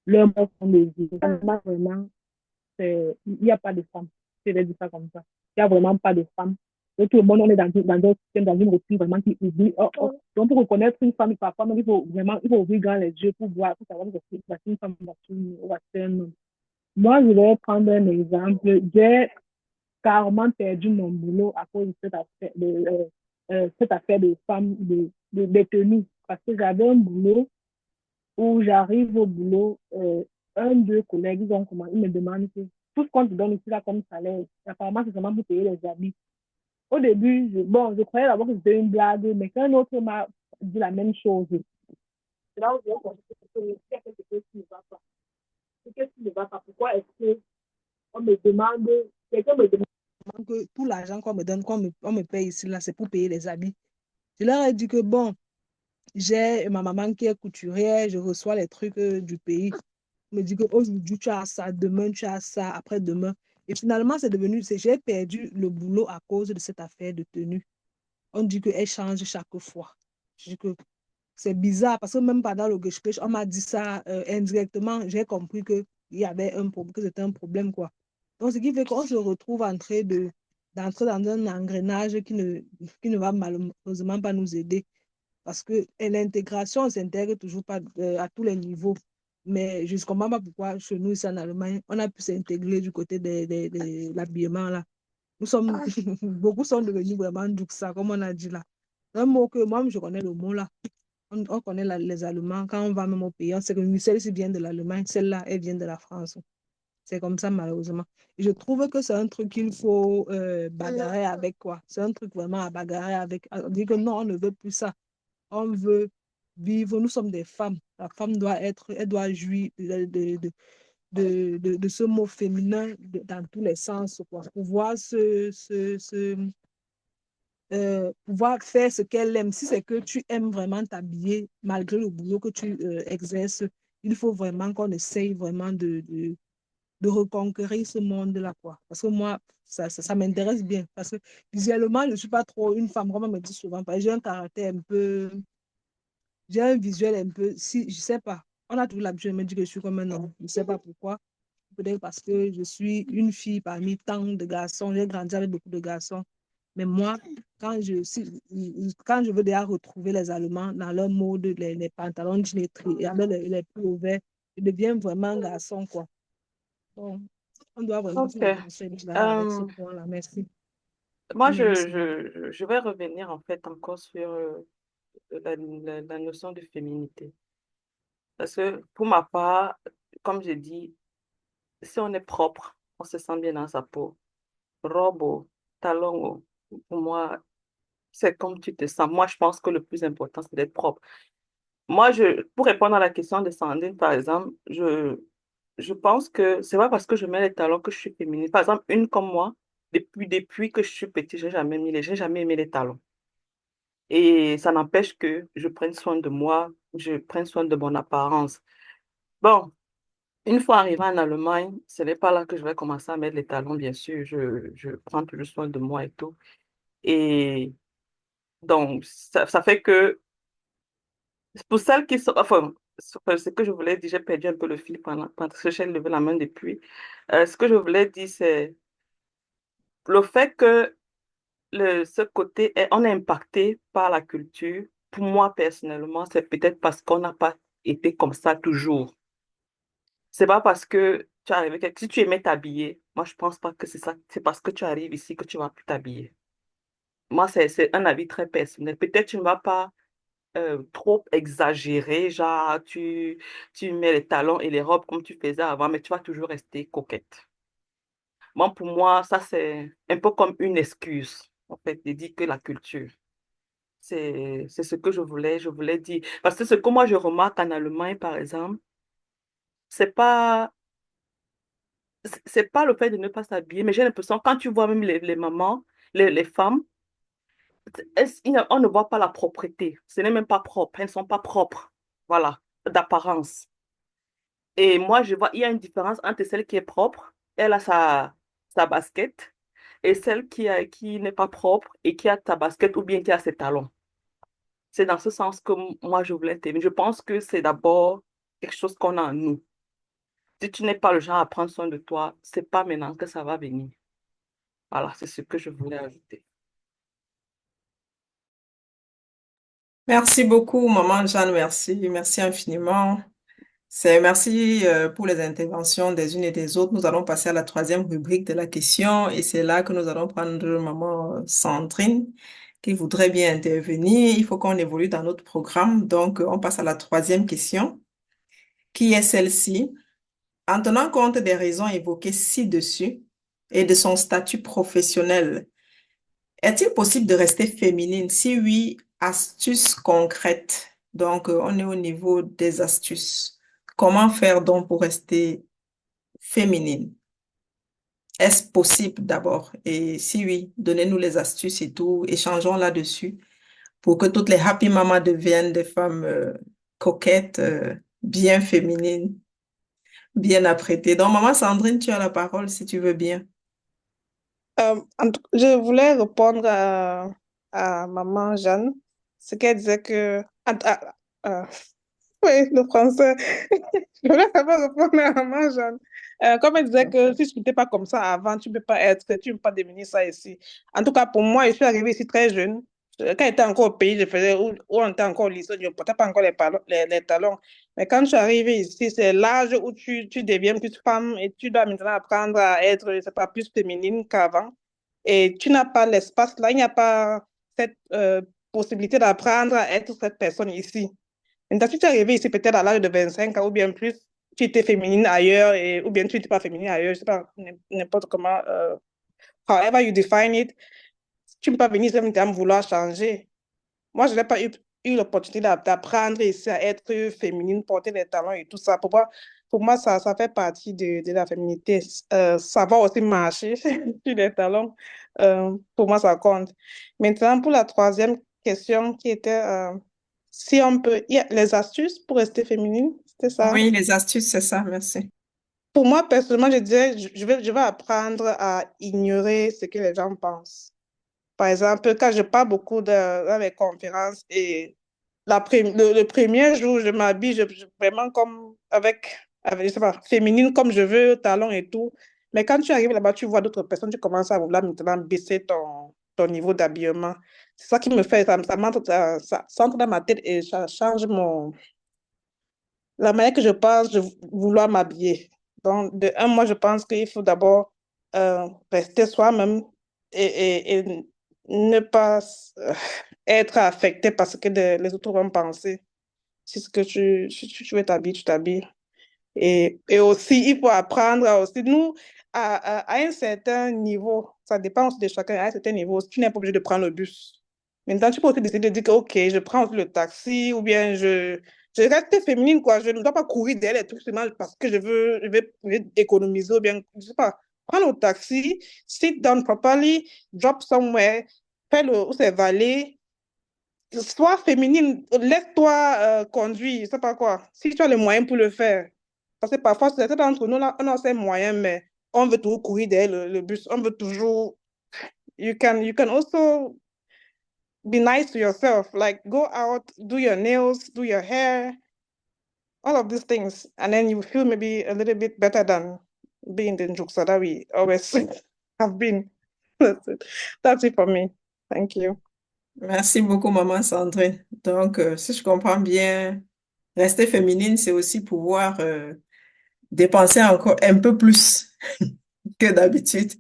leur mode de vie. Vraiment, il n'y a pas de femmes. Je vais dire ça comme ça. Il n'y a vraiment pas de femmes. Donc, tout le monde, on est dans une routine vraiment qui oublie. Donc, pour reconnaître une femme, parfois, il faut ouvrir grand les yeux pour voir, pour savoir que c'est une femme ou c'est un homme. Moi, je vais prendre un exemple. J'ai carrément perdu mon boulot à cause de cette affaire de femmes, de tenues. Parce que j'avais un boulot où j'arrive au boulot, deux collègues, ils me demandent tout ce qu'on te donne ici là comme salaire, apparemment c'est seulement pour payer les habits. Au début, je croyais d'abord que c'était une blague, mais quand un autre m'a dit la même chose, c'est là où j'ai compris qu'il y a quelque chose qui ne va pas. Qu'est-ce qui ne va pas? Pourquoi est-ce qu'on me demande, quelqu'un me demande que tout l'argent qu'on me donne, on me paye ici là, c'est pour payer les habits. Je leur ai dit que bon, j'ai ma maman qui est couturière, je reçois les trucs du pays. On me dit qu'aujourd'hui tu as ça, demain tu as ça, après-demain. Et finalement, j'ai perdu le boulot à cause de cette affaire de tenue. On dit qu'elle change chaque fois. Je dis que c'est bizarre parce que même pendant le gespräch, on m'a dit ça indirectement. J'ai compris qu'il y avait un problème, que c'était un problème, quoi. Donc, ce qui fait qu'on se retrouve d'entrer dans un engrenage qui ne va malheureusement pas nous aider. Parce que l'intégration, on s'intègre toujours pas à tous les niveaux. Mais je ne comprends pas pourquoi chez nous, ici en Allemagne, on a pu s'intégrer du côté de l'habillement, là. Beaucoup sont devenus vraiment ça, comme on a dit là. Un mot que moi, je connais le mot là. On connaît les Allemands. Quand on va même au pays, on sait que celle-ci vient de l'Allemagne, celle-là, elle vient de la France. C'est comme ça, malheureusement. Et je trouve que c'est un truc qu'il faut bagarrer avec, quoi. C'est un truc vraiment à bagarrer avec. On dit que non, on ne veut plus ça. On veut vivre. Nous sommes des femmes. La femme elle doit jouir de ce mot féminin dans tous les sens, quoi. Pouvoir faire ce qu'elle aime. Si c'est que tu aimes vraiment t'habiller, malgré le boulot que tu exerces, il faut vraiment qu'on essaye vraiment de reconquérir ce monde-là, quoi. Parce que moi, ça m'intéresse bien. Parce que visuellement, je ne suis pas trop une femme, comme on me dit souvent. J'ai un caractère un peu... J'ai un visuel un peu... Si, je ne sais pas. On a toujours l'habitude de me dire que je suis comme un homme. Je ne sais pas pourquoi. Peut-être parce que je suis une fille parmi tant de garçons. J'ai grandi avec beaucoup de garçons. Mais moi, quand je veux déjà retrouver les Allemands dans leur mode, les pantalons jeans avec les pulls ouverts, je deviens vraiment un garçon, quoi. Donc, on doit vraiment Ok. avec ce point-là. Merci. Moi, Merci. je vais revenir en fait encore sur la notion de féminité. Parce que pour ma part, comme je dis, si on est propre, on se sent bien dans sa peau. Robe, talon, pour moi, c'est comme tu te sens. Moi, je pense que le plus important, c'est d'être propre. Moi, pour répondre à la question de Sandrine, par exemple, je pense que c'est pas parce que je mets les talons que je suis féminine. Par exemple, une comme moi, depuis que je suis petite, j'ai jamais aimé les talons. Et ça n'empêche que je prenne soin de moi, je prenne soin de mon apparence. Bon, une fois arrivée en Allemagne, ce n'est pas là que je vais commencer à mettre les talons, bien sûr. Je prends toujours soin de moi et tout. Et donc, ça fait que pour celles qui sont, enfin, ce que je voulais dire, j'ai perdu un peu le fil pendant que j'ai levé la main depuis. Ce que je voulais dire, c'est le fait que ce côté, on est impacté par la culture. Pour moi, personnellement, c'est peut-être parce qu'on n'a pas été comme ça toujours. C'est pas parce que tu arrives, si tu aimais t'habiller, moi, je pense pas que c'est ça. C'est parce que tu arrives ici que tu vas plus t'habiller. Moi, c'est un avis très personnel. Peut-être tu ne vas pas trop exagéré, genre tu mets les talons et les robes comme tu faisais avant, mais tu vas toujours rester coquette. Bon, pour moi, ça c'est un peu comme une excuse, en fait, de dire que la culture. C'est ce que je voulais dire. Parce que ce que moi je remarque en Allemagne, par exemple, c'est pas, c'est pas le fait de ne pas s'habiller, mais j'ai l'impression, quand tu vois même les mamans, les femmes, on ne voit pas la propreté. Ce n'est même pas propre. Elles ne sont pas propres. Voilà, d'apparence. Et moi, je vois, il y a une différence entre celle qui est propre, elle a sa basket, et celle qui n'est pas propre et qui a sa basket ou bien qui a ses talons. C'est dans ce sens que moi, je voulais t'aimer. Je pense que c'est d'abord quelque chose qu'on a en nous. Si tu n'es pas le genre à prendre soin de toi, c'est pas maintenant que ça va venir. Voilà, c'est ce que je voulais ajouter. Merci beaucoup, maman Jeanne, merci. Merci infiniment. Merci pour les interventions des unes et des autres. Nous allons passer à la troisième rubrique de la question et c'est là que nous allons prendre maman Sandrine qui voudrait bien intervenir. Il faut qu'on évolue dans notre programme. Donc, on passe à la troisième question qui est celle-ci. En tenant compte des raisons évoquées ci-dessus et de son statut professionnel, est-il possible de rester féminine? Si oui, astuces concrètes. Donc, on est au niveau des astuces. Comment faire donc pour rester féminine? Est-ce possible d'abord? Et si oui, donnez-nous les astuces et tout. Échangeons là-dessus pour que toutes les happy mamas deviennent des femmes coquettes, bien féminines, bien apprêtées. Donc, maman Sandrine, tu as la parole si tu veux bien. Je voulais répondre à maman Jeanne, ce qu'elle disait que... oui, le français. Je voulais savoir répondre à maman Jeanne. Comme elle disait que si tu n'étais pas comme ça avant, tu ne peux pas devenir ça ici. En tout cas, pour moi, je suis arrivée ici très jeune. Quand j'étais encore au pays, ou on était encore au lycée, je ne portais pas encore les talons. Mais quand je suis arrivée ici, c'est l'âge où tu deviens plus femme et tu dois maintenant apprendre à être, je sais pas, plus féminine qu'avant. Et tu n'as pas l'espace là, il n'y a pas cette possibilité d'apprendre à être cette personne ici. Maintenant, si tu es arrivé ici peut-être à l'âge de 25 ans ou bien plus, tu étais féminine ailleurs ou bien tu n'étais pas féminine ailleurs, je ne sais pas, n'importe comment, however you define it, tu ne peux pas venir ici à me vouloir changer. Moi, je n'ai pas eu l'opportunité d'apprendre ici à être féminine, porter des talons et tout ça. Pour moi ça fait partie de la féminité. Savoir aussi marcher sur les talons, pour moi, ça compte. Maintenant, pour la troisième question qui était si on peut... Il y a les astuces pour rester féminine, c'était ça? Oui, les astuces, c'est ça, merci. Pour moi, personnellement, je disais, je vais apprendre à ignorer ce que les gens pensent. Par exemple, quand je pars beaucoup dans les conférences et le premier jour, je m'habille vraiment comme je sais pas, féminine comme je veux, talons et tout. Mais quand tu arrives là-bas, tu vois d'autres personnes, tu commences à vouloir maintenant baisser ton niveau d'habillement. C'est ça qui me fait, ça entre dans ma tête et ça change la manière que je pense de vouloir m'habiller. Donc, de un, moi, je pense qu'il faut d'abord rester soi-même et ne pas être affecté par ce que les autres vont penser. Si ce que tu veux t'habiller, tu t'habilles. Et aussi, il faut apprendre aussi, nous, à un certain niveau, ça dépend aussi de chacun, à un certain niveau, tu n'es pas obligé de prendre le bus. Maintenant, tu peux aussi décider de dire que, OK, je prends le taxi ou bien je reste féminine, quoi. Je ne dois pas courir derrière les trucs seulement parce que je veux économiser ou bien, je sais pas. Prends le taxi, sit down properly, drop somewhere, fais le où c'est valet. Sois féminine, laisse-toi conduire, je sais pas quoi. Si tu as les moyens pour le faire. Parce que parfois, certains d'entre nous, là, on a ces moyens, mais on veut toujours courir derrière le bus. On veut toujours. You can also be nice to yourself. Like, go out, do your nails, do your hair, all of these things. And then you feel maybe a little bit better than being the jokester that we always have been. That's it. That's it for me. Thank you. Merci beaucoup, maman Sandrine. Donc, si je comprends bien, rester féminine, c'est aussi pouvoir dépenser encore un peu plus que d'habitude.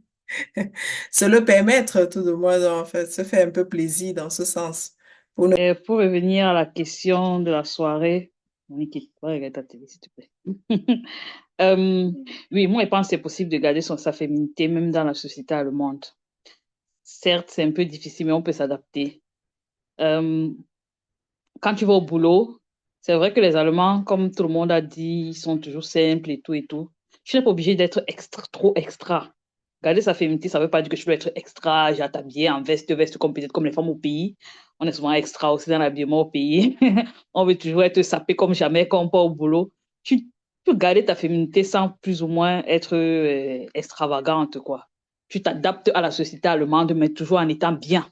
Se le permettre, tout de moins, en fait, se faire un peu plaisir dans ce sens. Pour revenir à la question de la soirée, Monique, va regarder ta télé, s'il te plaît. Oui, moi, je pense que c'est possible de garder sa féminité, même dans la société allemande. Certes, c'est un peu difficile, mais on peut s'adapter. Quand tu vas au boulot, c'est vrai que les Allemands, comme tout le monde a dit, ils sont toujours simples et tout et tout. Tu n'es pas obligé d'être trop extra. Garder sa féminité, ça ne veut pas dire que tu dois être extra, j'ai t'habiller en veste comme peut-être comme les femmes au pays. On est souvent extra aussi dans l'habillement au pays. On veut toujours être sapé comme jamais quand on part au boulot. Tu peux garder ta féminité sans plus ou moins être extravagante, quoi. Tu t'adaptes à la société allemande, mais toujours en étant bien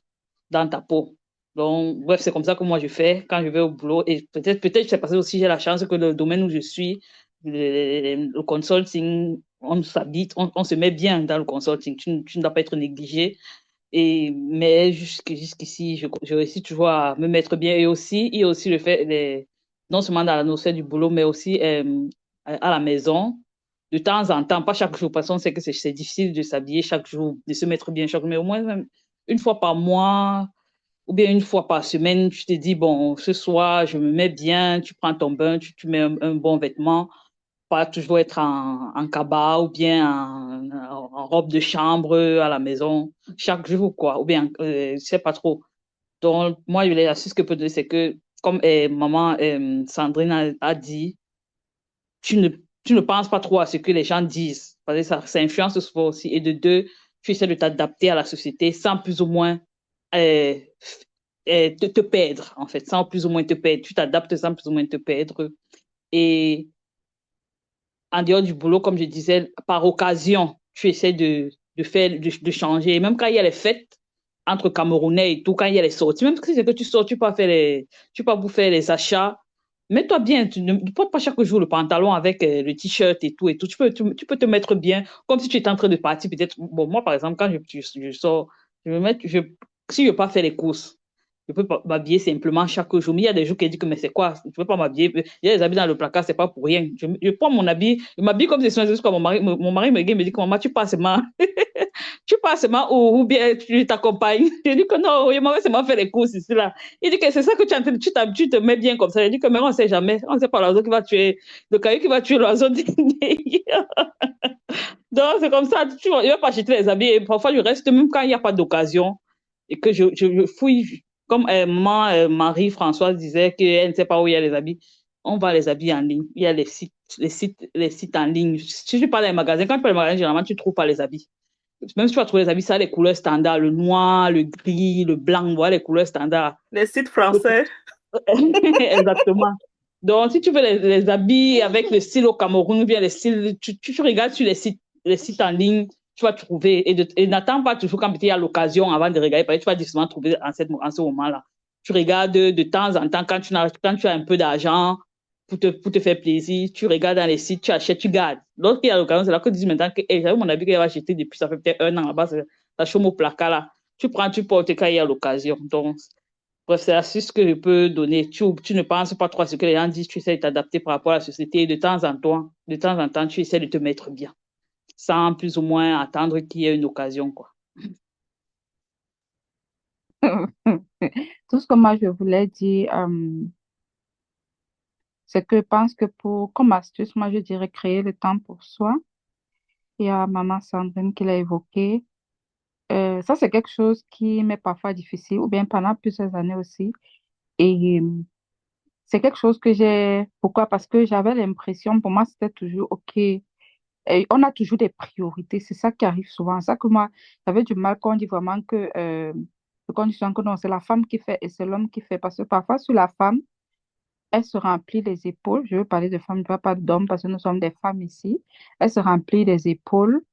dans ta peau. Donc, bref, c'est comme ça que moi je fais quand je vais au boulot. Et peut-être, c'est parce que aussi j'ai la chance que le domaine où je suis, le consulting, on s'habite, on se met bien dans le consulting. Tu ne dois pas être négligé. Mais jusqu'ici, je réussis toujours à me mettre bien. Et aussi, il y a aussi le fait, non seulement dans la notion du boulot, mais aussi à la maison, de temps en temps, pas chaque jour, parce qu'on sait que c'est difficile de s'habiller chaque jour, de se mettre bien chaque jour, mais au moins une fois par mois ou bien une fois par semaine, tu te dis, bon, ce soir, je me mets bien, tu prends ton bain, tu mets un bon vêtement, pas toujours être en cabas ou bien en robe de chambre à la maison chaque jour, quoi, ou bien, je sais pas trop. Donc, moi, l'astuce que je peux donner, c'est que, comme maman Sandrine a dit, tu ne, tu ne penses pas trop à ce que les gens disent, parce que ça influence souvent aussi. Et de deux, tu essaies de t'adapter à la société sans plus ou moins euh, te perdre, en fait, sans plus ou moins te perdre. Tu t'adaptes sans plus ou moins te perdre. Et en dehors du boulot, comme je disais, par occasion, tu essaies de changer. Et même quand il y a les fêtes entre Camerounais et tout, quand il y a les sorties, même si c'est que tu sors, tu peux faire les achats. Mets-toi bien, tu ne portes pas chaque jour le pantalon avec le t-shirt et tout et tout. Tu peux te mettre bien, comme si tu étais en train de partir. Peut-être, bon, moi, par exemple, quand je sors, si je ne veux pas faire les courses, je peux pas m'habiller simplement chaque jour. Mais il y a des jours qui disent que, mais c'est quoi? Je ne peux pas m'habiller. Il y a des habits dans le placard, c'est pas pour rien. Je prends mon habit, je m'habille comme des soins jusqu'à mon mari me regarde, me dit que maman, tu passes seulement, tu passes seulement ou bien tu t'accompagnes. Je dis que non, il m'a seulement fait les courses ici, là. Il dit que c'est ça que tu es en train de, tu te mets bien comme ça. Je dis que, mais on ne sait jamais. On ne sait pas l'oiseau qui va tuer, le caillou qui va tuer l'oiseau. Donc, c'est comme ça. Je ne vais pas acheter les habits. Et parfois, je reste même quand il n'y a pas d'occasion et que je fouille. Comme Marie-Françoise disait qu'elle ne sait pas où il y a les habits, on va les habiller en ligne. Il y a les sites en ligne. Si tu parles des magasins, quand tu parles des magasins, généralement, tu ne trouves pas les habits. Même si tu vas trouver les habits, ça a les couleurs standards, le noir, le gris, le blanc, voilà les couleurs standards. Les sites français. Exactement. Donc, si tu veux les habits avec le style au Cameroun, ou bien les styles, tu regardes sur les sites en ligne, tu vas trouver. Et n'attends pas toujours quand il y a l'occasion avant de regarder, parce que tu vas difficilement trouver en ce moment-là. Tu regardes de temps en temps, quand tu as un peu d'argent pour te faire plaisir, tu regardes dans les sites, tu achètes, tu gardes. Lorsqu'il y a l'occasion, c'est là que tu dis maintenant que j'avais mon habit que j'avais acheté depuis, ça fait peut-être 1 an là-bas, ça chôme au placard là. Tu prends, tu portes quand il y a l'occasion. Donc, bref, c'est l'astuce que je peux donner. Tu ne penses pas trop à ce que les gens disent, tu essaies de t'adapter par rapport à la société et de temps en temps, tu essaies de te mettre bien, sans plus ou moins attendre qu'il y ait une occasion, quoi. Tout ce que moi je voulais dire, c'est que je pense que comme astuce, moi je dirais créer le temps pour soi. Il y a maman Sandrine qui l'a évoqué. Ça, c'est quelque chose qui m'est parfois difficile, ou bien pendant plusieurs années aussi. Et c'est quelque chose que j'ai. Pourquoi? Parce que j'avais l'impression, pour moi, c'était toujours OK Et on a toujours des priorités. C'est ça qui arrive souvent. C'est ça que moi, j'avais du mal quand on dit vraiment que, quand on dit souvent que non, c'est la femme qui fait et c'est l'homme qui fait. Parce que parfois, sur la femme, elle se remplit les épaules. Je veux parler de femme, je ne parle pas d'homme parce que nous sommes des femmes ici. Elle se remplit les épaules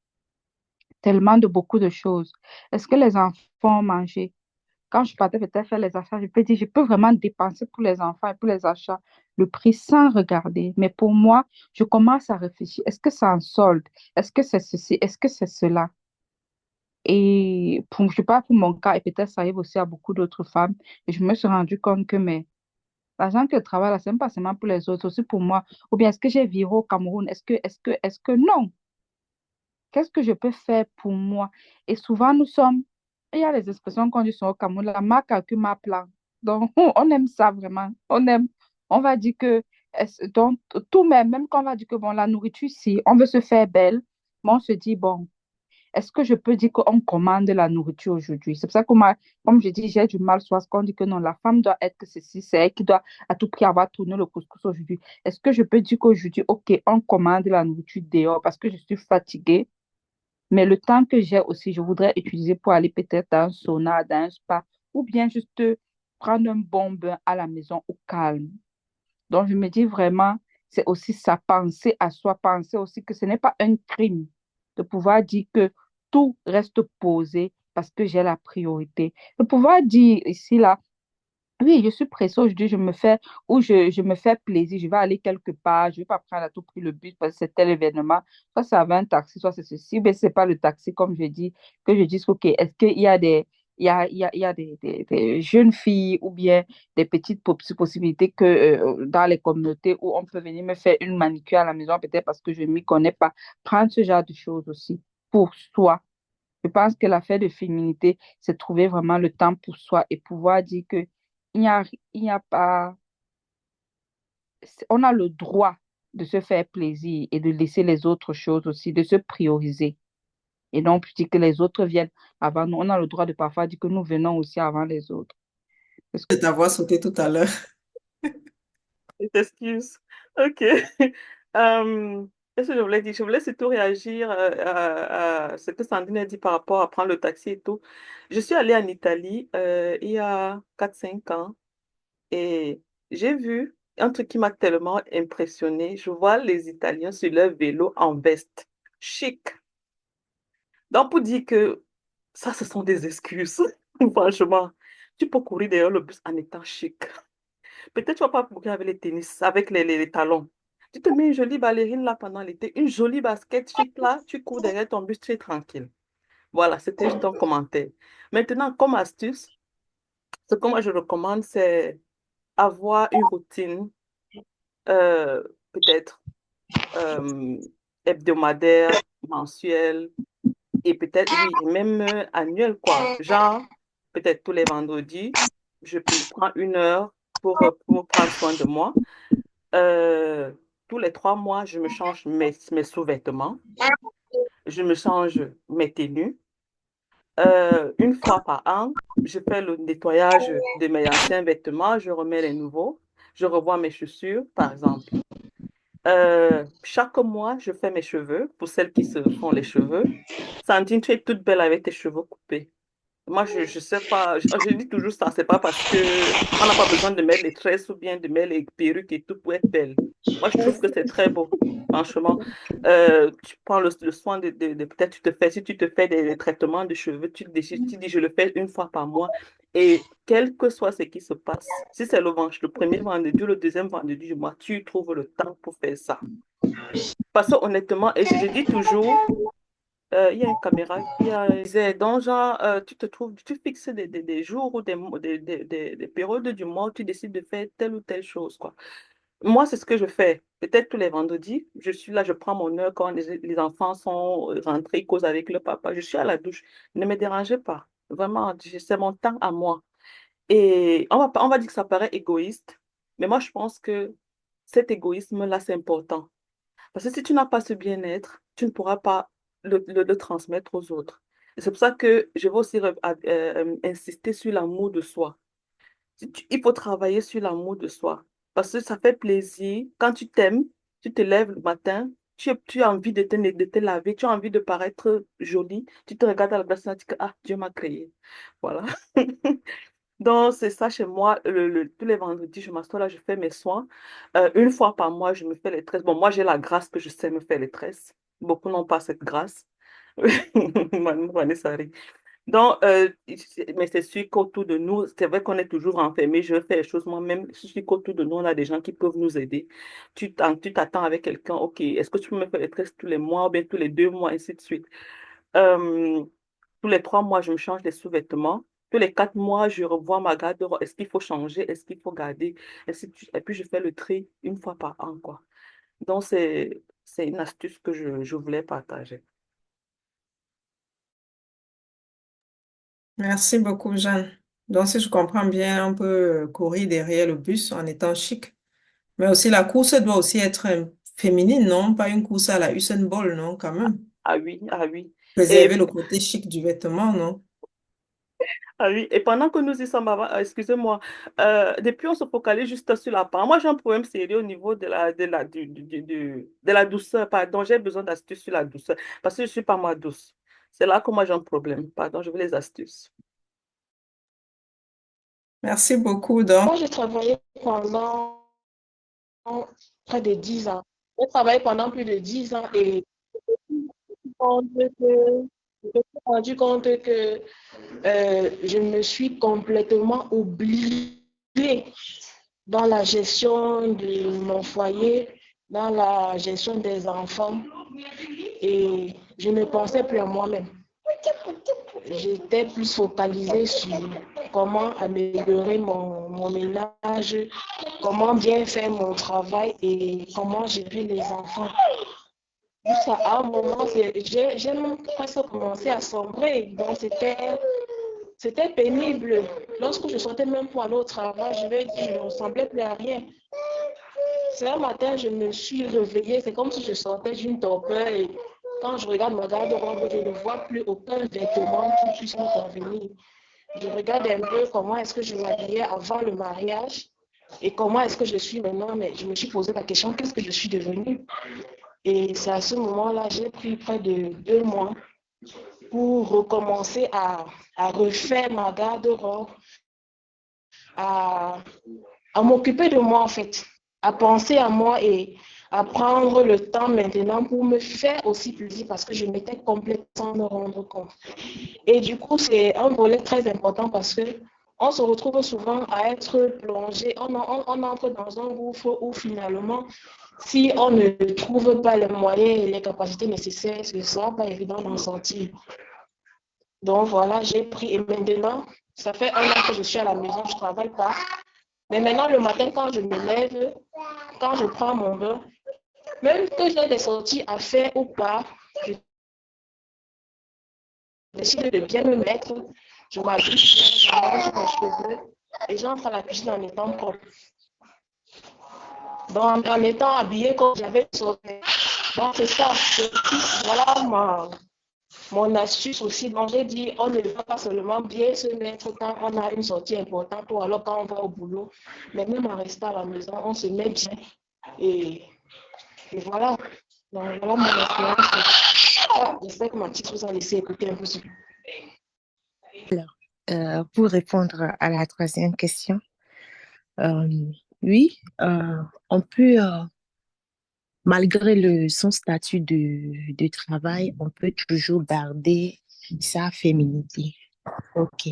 tellement de beaucoup de choses. Est-ce que les enfants ont mangé? Quand je partais peut-être faire les achats, je peux dire, je peux vraiment dépenser pour les enfants et pour les achats le prix sans regarder. Mais pour moi, je commence à réfléchir. Est-ce que c'est en solde? Est-ce que c'est ceci? Est-ce que c'est cela? Et pour, je parle pour mon cas, et peut-être ça arrive aussi à beaucoup d'autres femmes. Et je me suis rendu compte que mais, l'argent que je travaille là, c'est pas seulement pour les autres, c'est aussi pour moi. Ou bien est-ce que j'ai viré au Cameroun? Est-ce que non? Qu'est-ce que je peux faire pour moi? Et souvent, il y a les expressions qu'on dit sur au Cameroun, la marque calcule ma plan. Donc, on aime ça vraiment. On va dire que, donc, tout même quand on va dire que, bon, la nourriture ici, on veut se faire belle, mais on se dit, bon, est-ce que je peux dire qu'on commande la nourriture aujourd'hui? C'est pour ça que moi, comme je dis, j'ai du mal soit ce qu'on dit que non, la femme doit être que ceci, c'est elle qui doit à tout prix avoir tourné le couscous aujourd'hui. Est-ce que je peux dire qu'aujourd'hui, OK, on commande la nourriture dehors parce que je suis fatiguée, mais le temps que j'ai aussi, je voudrais utiliser pour aller peut-être dans un sauna, dans un spa, ou bien juste prendre un bon bain à la maison au calme. Donc, je me dis vraiment, c'est aussi ça, penser à soi, penser aussi que ce n'est pas un crime de pouvoir dire que tout reste posé parce que j'ai la priorité. De pouvoir dire ici, là, oui, je suis pressée aujourd'hui, je me fais plaisir, je vais aller quelque part, je ne vais pas prendre à tout prix le bus parce que c'est tel événement, soit c'est avec un taxi, soit c'est ceci, mais ce n'est pas le taxi, comme je dis, que je dise, OK, est-ce qu'il y a des jeunes filles ou bien des petites possibilités que dans les communautés où on peut venir me faire une manicure à la maison, peut-être parce que je ne m'y connais pas, prendre ce genre de choses aussi pour soi. Je pense que l'affaire de féminité, c'est trouver vraiment le temps pour soi et pouvoir dire que il n'y a pas, on a le droit de se faire plaisir et de laisser les autres choses aussi, de se prioriser. Et non plus dire que les autres viennent avant nous. On a le droit de parfois dire que nous venons aussi avant les autres. Parce De que t'avoir sauté tout à l'heure. Je t'excuse. OK. Qu'est-ce que je voulais dire? Je voulais surtout réagir à ce que Sandrine a dit par rapport à prendre le taxi et tout. Je suis allée en Italie il y a 4 5 ans et j'ai vu un truc qui m'a tellement impressionnée. Je vois les Italiens sur leur vélo en veste, chic. Donc, pour dire que ça, ce sont des excuses. Franchement, tu peux courir derrière le bus en étant chic. Peut-être tu vas pas courir avec les tennis, avec les talons. Tu te mets une jolie ballerine là pendant l'été, une jolie basket chic là, tu cours derrière ton bus, tu es tranquille. Voilà, c'était juste un commentaire. Maintenant, comme astuce, ce que moi je recommande, c'est avoir une routine, euh, peut-être euh, hebdomadaire, mensuelle, et peut-être, oui, même annuelle, quoi. Genre, peut-être tous les vendredis, je me prends 1 heure pour prendre soin de moi. Euh, tous les 3 mois, je me change mes sous-vêtements, je me change mes tenues. Une fois par an, je fais le nettoyage de mes anciens vêtements, je remets les nouveaux, je revois mes chaussures, par exemple. Chaque mois, je fais mes cheveux pour celles qui se font les cheveux. Sandrine, tu es toute belle avec tes cheveux coupés. Moi, je sais pas, je dis toujours ça, c'est pas parce que on n'a pas besoin de mettre les tresses ou bien de mettre les perruques et tout pour être belle. Moi, je trouve que c'est très beau, franchement. Tu prends le soin peut-être si tu te fais des traitements de cheveux, tu dis, je le fais 1 fois par mois. Et quel que soit ce qui se passe, si c'est le premier vendredi ou le deuxième vendredi du mois, tu trouves le temps pour faire ça. Parce que honnêtement, et je dis toujours, il y a une caméra qui disait, donc genre, tu fixes des jours ou des périodes du mois où tu décides de faire telle ou telle chose, quoi. Moi, c'est ce que je fais. Peut-être tous les vendredis, je suis là, je prends mon heure quand les enfants sont rentrés, ils causent avec le papa. Je suis à la douche. Ne me dérangez pas. Vraiment, c'est mon temps à moi. Et on va dire que ça paraît égoïste, mais moi, je pense que cet égoïsme-là, c'est important. Parce que si tu n'as pas ce bien-être, tu ne pourras pas le transmettre aux autres. Et c'est pour ça que je veux aussi insister sur l'amour de soi. Il faut travailler sur l'amour de soi. Parce que ça fait plaisir. Quand tu t'aimes, tu te lèves le matin, Tu as envie de te laver, tu as envie de paraître jolie, tu te regardes à la glace et tu dis que ah, Dieu m'a créé. Voilà. Donc, c'est ça chez moi. Tous les vendredis, je m'assois là, je fais mes soins. Une fois par mois, je me fais les tresses. Bon, moi, j'ai la grâce que je sais me faire les tresses. Beaucoup n'ont pas cette grâce. Vanessa rit. Donc, mais c'est sûr qu'autour de nous, c'est vrai qu'on est toujours enfermés. Je fais les choses moi-même. C'est sûr qu'autour de nous, on a des gens qui peuvent nous aider. Tu t'attends avec quelqu'un, OK, est-ce que tu peux me faire les tresses tous les mois ou bien tous les 2 mois, ainsi de suite. Euh, Tous les 3 mois, je me change les sous-vêtements. Tous les 4 mois, je revois ma garde-robe. Est-ce qu'il faut changer? Est-ce qu'il faut garder? Et puis, je fais le tri une fois par an, quoi. Donc, c'est une astuce que je voulais partager. Merci beaucoup, Jeanne. Donc, si je comprends bien, on peut courir derrière le bus en étant chic. Mais aussi, la course doit aussi être féminine, non? Pas une course à la Usain Bolt, non, quand même. Ah oui, ah oui. Préserver Et le côté chic du vêtement, non? Ah oui, et pendant que nous y sommes, excusez-moi, depuis on se focalise juste sur la part. Moi, j'ai un problème sérieux au niveau de la douceur. Pardon, j'ai besoin d'astuces sur la douceur parce que je ne suis pas moi douce. C'est là que moi j'ai un problème. Pardon, je veux les astuces. Merci beaucoup. Donc, Moi, j'ai travaillé pendant près de 10 ans. J'ai travaillé pendant plus de 10 ans et je me suis rendu compte que je me suis complètement oubliée dans la gestion de mon foyer, dans la gestion des enfants et je ne pensais plus à moi-même. J'étais plus focalisée sur comment améliorer mon ménage, comment bien faire mon travail et comment gérer les enfants. Jusqu'à un moment, j'ai même presque commencé à sombrer. Donc, c'était pénible. Lorsque je sortais même pour aller au travail, je vais dire, je ne ressemblais plus à rien. C'est un matin, je me suis réveillée, c'est comme si je sortais d'une torpeur et quand je regarde ma garde-robe, je ne vois plus aucun vêtement qui puisse me convenir. Je regarde un peu comment est-ce que je m'habillais avant le mariage et comment est-ce que je suis maintenant, mais je me suis posé la question, qu'est-ce que je suis devenue? Et c'est à ce moment-là, j'ai pris près de 2 mois pour recommencer à refaire ma garde-robe, à m'occuper de moi en fait, à penser à moi et à prendre le temps maintenant pour me faire aussi plaisir parce que je m'étais complètement me rendre compte. Et du coup, c'est un volet très important parce que on se retrouve souvent à être plongé, on entre dans un gouffre où finalement, si on ne trouve pas les moyens et les capacités nécessaires, ce ne sera pas évident d'en sortir. Donc voilà, j'ai pris et maintenant, ça fait 1 an que je suis à la maison, je ne travaille pas. Mais maintenant, le matin, quand je me lève, quand je prends mon bain, même que j'ai des sorties à faire ou pas, je décide de bien me mettre, je m'habille, je mange mes cheveux et j'entre à la cuisine en étant propre. Donc, en étant habillée comme j'avais sorti. Donc, c'est ça. Voilà mon astuce aussi. Donc, j'ai dit, on ne va pas seulement bien se mettre quand on a une sortie importante ou alors quand on va au boulot, mais même en restant à la maison, on se met bien. Et voilà. Donc, voilà mon expérience. J'espère que ma petite vous a laissé écouter un peu ce. Alors, pour répondre à la troisième question, euh, oui, on peut, malgré son statut de travail, on peut toujours garder sa féminité. Ok.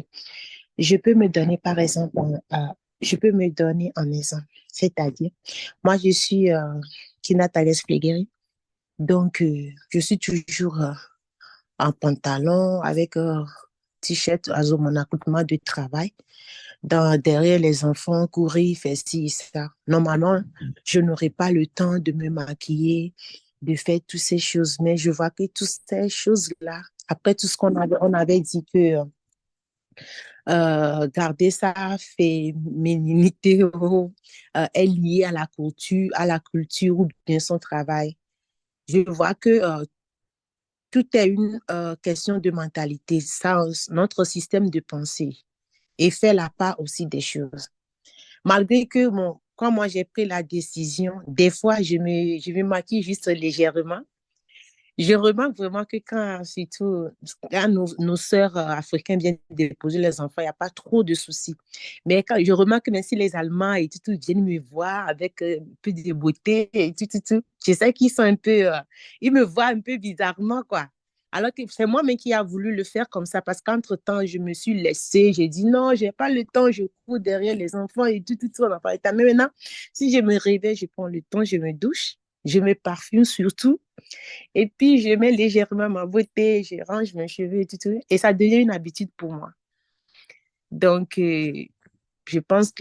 Je peux me donner, par exemple, je peux me donner un exemple. C'est-à-dire, moi, je suis Tina Thalès Pléguéry. Donc, je suis toujours en pantalon avec t-shirt, also mon accoutrement de travail. Derrière les enfants, courir, faire ci, ça. Normalement, je n'aurai pas le temps de me maquiller, de faire toutes ces choses. Mais je vois que toutes ces choses-là, après tout ce on avait dit que garder sa féminité est lié à la culture ou bien son travail. Je vois que tout est une question de mentalité, ça, notre système de pensée et fait la part aussi des choses. Malgré que quand moi j'ai pris la décision, des fois je me maquille juste légèrement. Je remarque vraiment que quand, surtout, quand nos sœurs africaines viennent déposer les enfants, il n'y a pas trop de soucis. Mais quand je remarque que même si les Allemands et tout viennent me voir avec un peu de beauté et tout, je sais qu'ils sont un peu, ils me voient un peu bizarrement, quoi. Alors que c'est moi-même qui a voulu le faire comme ça parce qu'entre-temps, je me suis laissée. J'ai dit non, je n'ai pas le temps, je cours derrière les enfants et tout, on n'a pas le temps. Mais maintenant, si je me réveille, je prends le temps, je me douche, je me parfume surtout. Et puis, je mets légèrement ma beauté, je range mes cheveux et tout. Et ça devient une habitude pour moi. Donc, je pense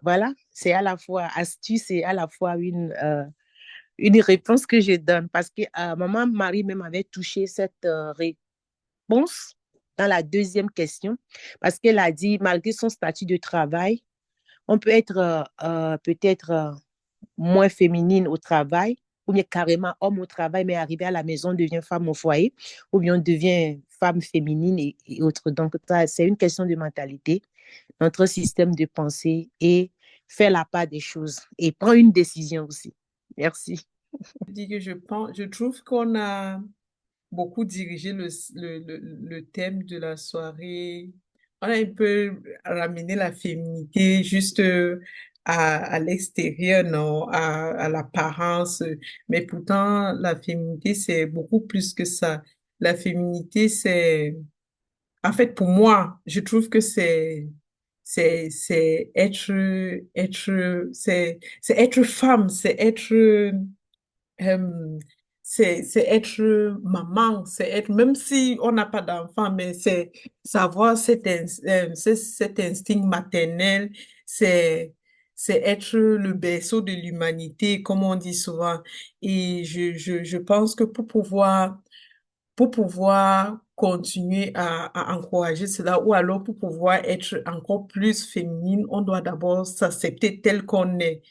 voilà, c'est à la fois astuce et à la fois une réponse que je donne. Parce que maman Marie même avait touché cette réponse dans la deuxième question. Parce qu'elle a dit, malgré son statut de travail, on peut être peut-être moins féminine au travail, ou bien carrément homme au travail, mais arrivé à la maison, on devient femme au foyer, ou bien on devient femme féminine et autres. Donc, c'est une question de mentalité, notre système de pensée et faire la part des choses et prendre une décision aussi. Merci. Je dis que je trouve qu'on a beaucoup dirigé le thème de la soirée. On a un peu ramené la féminité juste à l'extérieur, non, à l'apparence. Mais pourtant, la féminité, c'est beaucoup plus que ça. La féminité, en fait, pour moi, je trouve que c'est c'est être femme, euh, c'est être maman, c'est être, même si on n'a pas d'enfant, mais c'est savoir cet instinct maternel, c'est, c'est être le berceau de l'humanité, comme on dit souvent. Et je pense que pour pouvoir continuer à encourager cela, ou alors pour pouvoir être encore plus féminine, on doit d'abord s'accepter tel qu'on est.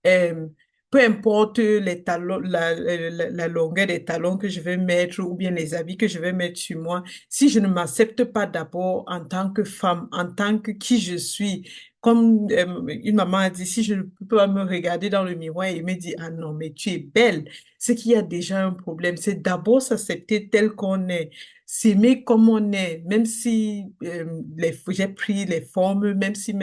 Euh, Peu importe les talons, la longueur des talons que je vais mettre ou bien les habits que je vais mettre sur moi, si je ne m'accepte pas d'abord en tant que femme, en tant que qui je suis, comme une maman a dit, si je ne peux pas me regarder dans le miroir et me dire, ah non, mais tu es belle, c'est qu'il y a déjà un problème. C'est d'abord s'accepter tel qu'on est, s'aimer comme on est, même si j'ai pris les formes, même si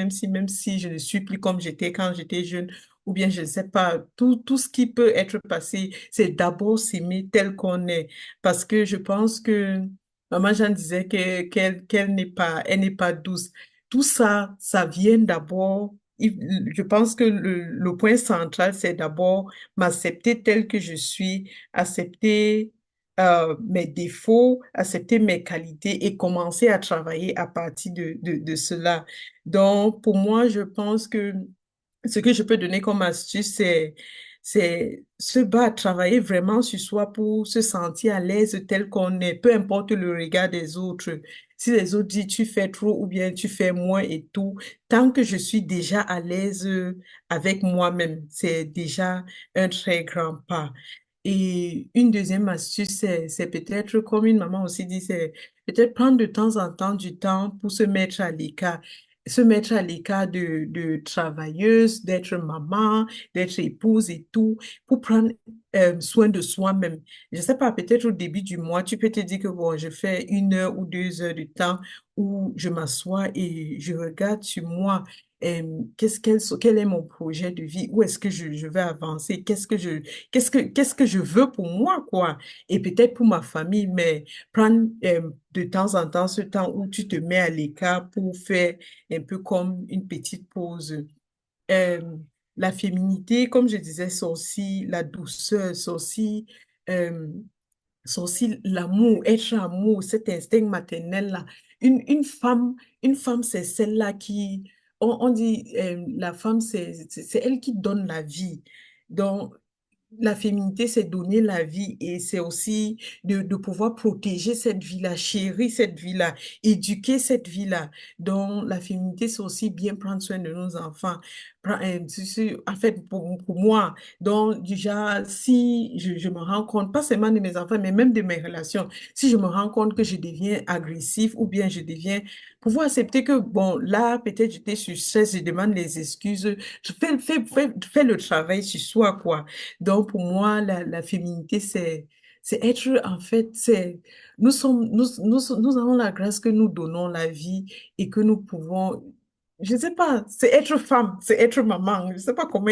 je ne suis plus comme j'étais quand j'étais jeune ou bien je ne sais pas, tout ce qui peut être passé, c'est d'abord s'aimer tel qu'on est. Parce que je pense que maman Jeanne disait qu'elle n'est pas douce. Tout ça, ça vient d'abord. Je pense que le point central, c'est d'abord m'accepter tel que je suis, accepter mes défauts, accepter mes qualités et commencer à travailler à partir de cela. Donc, pour moi, je pense que ce que je peux donner comme astuce, c'est se battre, travailler vraiment sur soi pour se sentir à l'aise tel qu'on est, peu importe le regard des autres. Si les autres disent tu fais trop ou bien tu fais moins et tout, tant que je suis déjà à l'aise avec moi-même, c'est déjà un très grand pas. Et une deuxième astuce, c'est peut-être, comme une maman aussi dit, c'est peut-être prendre de temps en temps du temps pour se mettre à l'écart, se mettre à l'écart de travailleuse, d'être maman, d'être épouse et tout, pour prendre soin de soi-même. Je sais pas, peut-être au début du mois, tu peux te dire que bon, je fais 1 heure ou 2 heures de temps où je m'assois et je regarde sur moi. Quel est mon projet de vie? Où est-ce que je vais avancer? Qu'est-ce que je veux pour moi, quoi? Et peut-être pour ma famille, mais prendre de temps en temps ce temps où tu te mets à l'écart pour faire un peu comme une petite pause. Euh, la féminité, comme je disais, c'est aussi la douceur, euh, c'est aussi l'amour, être amour, cet instinct maternel-là. Une femme, c'est celle-là on dit, la femme, c'est elle qui donne la vie. Donc, la féminité, c'est donner la vie et c'est aussi de pouvoir protéger cette vie-là, chérir cette vie-là, éduquer cette vie-là. Donc, la féminité, c'est aussi bien prendre soin de nos enfants. En fait, pour moi, donc déjà, si je me rends compte, pas seulement de mes enfants, mais même de mes relations, si je me rends compte que je deviens agressif ou bien je deviens, pouvoir accepter que, bon, là, peut-être j'étais sur stress, je demande les excuses, fais le travail sur soi, quoi. Donc, pour moi, la féminité, c'est être, en fait, nous avons la grâce que nous donnons la vie et que nous pouvons, je ne sais pas, c'est être femme, c'est être maman, je ne sais pas comment.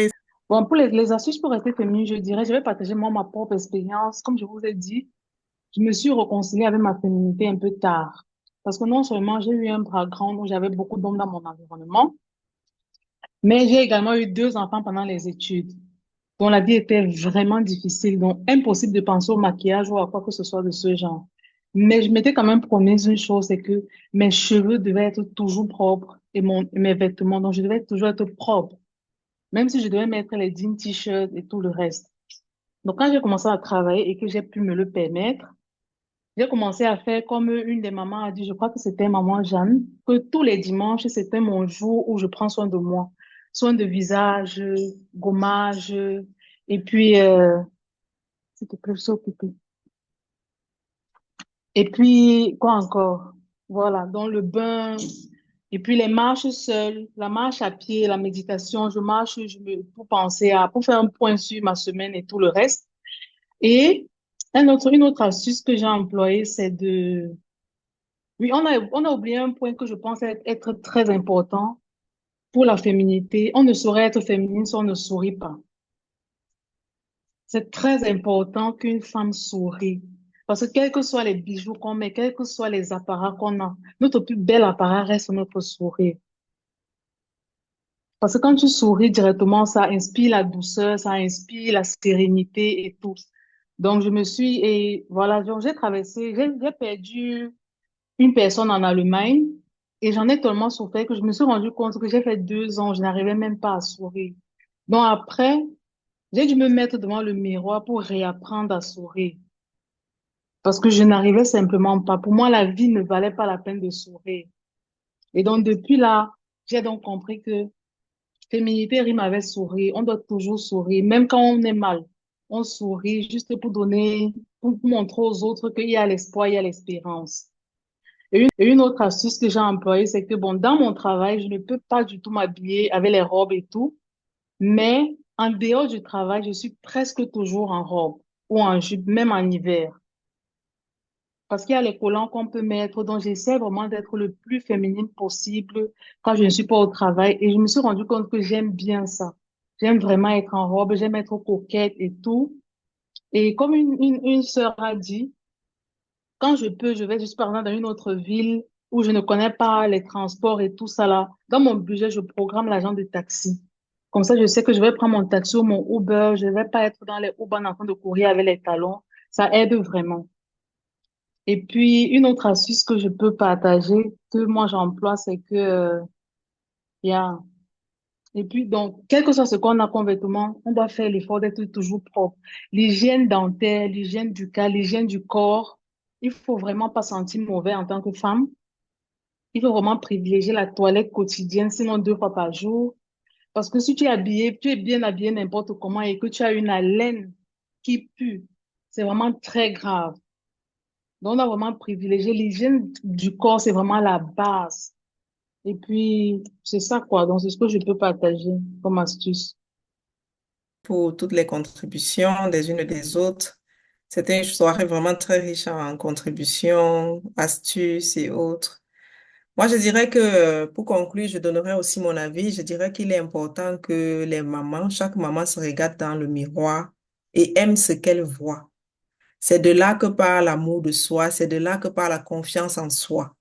Bon, pour les astuces pour rester féminine, je dirais, je vais partager moi ma propre expérience. Comme je vous ai dit, je me suis réconciliée avec ma féminité un peu tard. Parce que non seulement j'ai eu un background où j'avais beaucoup d'hommes dans mon environnement, mais j'ai également eu 2 enfants pendant les études, dont la vie était vraiment difficile, donc impossible de penser au maquillage ou à quoi que ce soit de ce genre. Mais je m'étais quand même promise une chose, c'est que mes cheveux devaient être toujours propres et mes vêtements, donc je devais toujours être propre, même si je devais mettre les jeans, t-shirts et tout le reste. Donc quand j'ai commencé à travailler et que j'ai pu me le permettre, j'ai commencé à faire comme une des mamans a dit, je crois que c'était maman Jeanne, que tous les dimanches, c'était mon jour où je prends soin de moi. Soin de visage, gommage, et puis, c'était plus s'occuper. Et puis, quoi encore? Voilà, dans le bain, et puis les marches seules, la marche à pied, la méditation, je marche, pour penser pour faire un point sur ma semaine et tout le reste. Et une autre astuce que j'ai employée, c'est oui, on a oublié un point que je pense être très important pour la féminité. On ne saurait être féminine si on ne sourit pas. C'est très important qu'une femme sourie. Parce que quels que soient les bijoux qu'on met, quels que soient les apparats qu'on a, notre plus bel apparat reste notre sourire. Parce que quand tu souris directement, ça inspire la douceur, ça inspire la sérénité et tout. Donc, et voilà, donc j'ai perdu une personne en Allemagne et j'en ai tellement souffert que je me suis rendu compte que j'ai fait 2 ans, je n'arrivais même pas à sourire. Donc après, j'ai dû me mettre devant le miroir pour réapprendre à sourire parce que je n'arrivais simplement pas. Pour moi, la vie ne valait pas la peine de sourire. Et donc depuis là, j'ai donc compris que féminité rime avec sourire. On doit toujours sourire, même quand on est mal. On sourit juste pour montrer aux autres qu'il y a l'espoir, il y a l'espérance. Et une autre astuce que j'ai employée, c'est que bon, dans mon travail, je ne peux pas du tout m'habiller avec les robes et tout, mais en dehors du travail, je suis presque toujours en robe ou en jupe, même en hiver. Parce qu'il y a les collants qu'on peut mettre, donc j'essaie vraiment d'être le plus féminine possible quand je ne suis pas au travail. Et je me suis rendu compte que j'aime bien ça. J'aime vraiment être en robe, j'aime être coquette et tout. Et comme une sœur a dit, quand je peux, je vais juste par exemple dans une autre ville où je ne connais pas les transports et tout ça là. Dans mon budget, je programme l'agent de taxi. Comme ça, je sais que je vais prendre mon taxi ou mon Uber. Je ne vais pas être dans les Uber en train de courir avec les talons. Ça aide vraiment. Et puis, une autre astuce que je peux partager, que moi j'emploie, c'est que, il y a, et puis donc, quel que soit ce qu'on a comme vêtement, on doit faire l'effort d'être toujours propre. L'hygiène dentaire, l'hygiène du cas, l'hygiène du corps, il faut vraiment pas sentir mauvais en tant que femme. Il faut vraiment privilégier la toilette quotidienne, sinon 2 fois par jour. Parce que si tu es habillé, tu es bien habillé n'importe comment et que tu as une haleine qui pue, c'est vraiment très grave. Donc, on a vraiment privilégié l'hygiène du corps, c'est vraiment la base. Et puis, c'est ça quoi. Donc, c'est ce que je peux partager comme astuce. Pour toutes les contributions des unes et des autres. C'était une soirée vraiment très riche en contributions, astuces et autres. Moi, je dirais que pour conclure, je donnerai aussi mon avis. Je dirais qu'il est important que les mamans, chaque maman se regarde dans le miroir et aime ce qu'elle voit. C'est de là que part l'amour de soi, c'est de là que part la confiance en soi.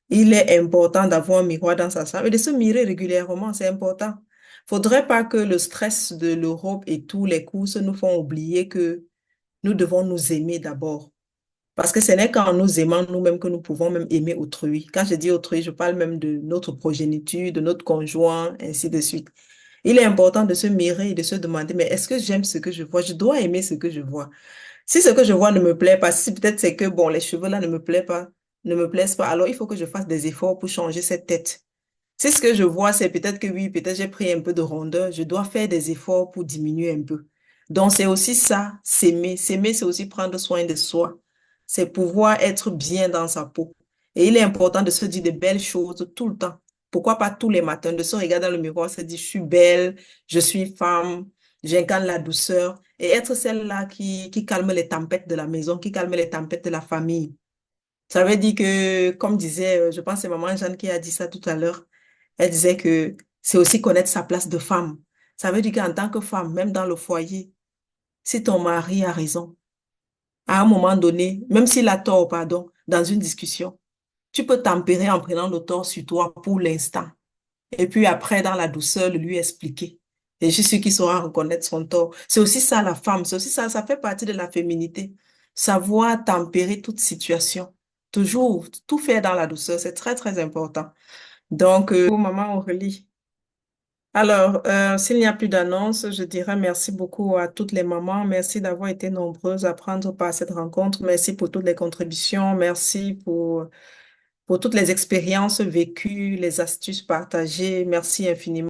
Il est important d'avoir un miroir dans sa chambre et de se mirer régulièrement, c'est important. Faudrait pas que le stress de l'Europe et tous les courses nous font oublier que nous devons nous aimer d'abord. Parce que ce n'est qu'en nous aimant nous-mêmes que nous pouvons même aimer autrui. Quand je dis autrui, je parle même de notre progéniture, de notre conjoint, ainsi de suite. Il est important de se mirer et de se demander, mais est-ce que j'aime ce que je vois? Je dois aimer ce que je vois. Si ce que je vois ne me plaît pas, si peut-être c'est que, bon, les cheveux là ne me plaisent pas, alors il faut que je fasse des efforts pour changer cette tête. C'est ce que je vois, c'est peut-être que oui, peut-être j'ai pris un peu de rondeur, je dois faire des efforts pour diminuer un peu. Donc, c'est aussi ça, s'aimer. S'aimer, c'est aussi prendre soin de soi. C'est pouvoir être bien dans sa peau. Et il est important de se dire de belles choses tout le temps. Pourquoi pas tous les matins, de se regarder dans le miroir, se dire, je suis belle, je suis femme, j'incarne la douceur. Et être celle-là qui calme les tempêtes de la maison, qui calme les tempêtes de la famille. Ça veut dire que, comme disait, je pense que c'est maman Jeanne qui a dit ça tout à l'heure, elle disait que c'est aussi connaître sa place de femme. Ça veut dire qu'en tant que femme, même dans le foyer, si ton mari a raison, à un moment donné, même s'il a tort, pardon, dans une discussion, tu peux tempérer en prenant le tort sur toi pour l'instant. Et puis après, dans la douceur, le lui expliquer. Et je suis sûre qu'il saura reconnaître son tort. C'est aussi ça la femme, c'est aussi ça, ça fait partie de la féminité. Savoir tempérer toute situation. Toujours, tout faire dans la douceur, c'est très, très important. Donc, pour maman Aurélie. Alors, s'il n'y a plus d'annonces, je dirais merci beaucoup à toutes les mamans. Merci d'avoir été nombreuses à prendre part à cette rencontre. Merci pour toutes les contributions. Merci pour toutes les expériences vécues, les astuces partagées. Merci infiniment.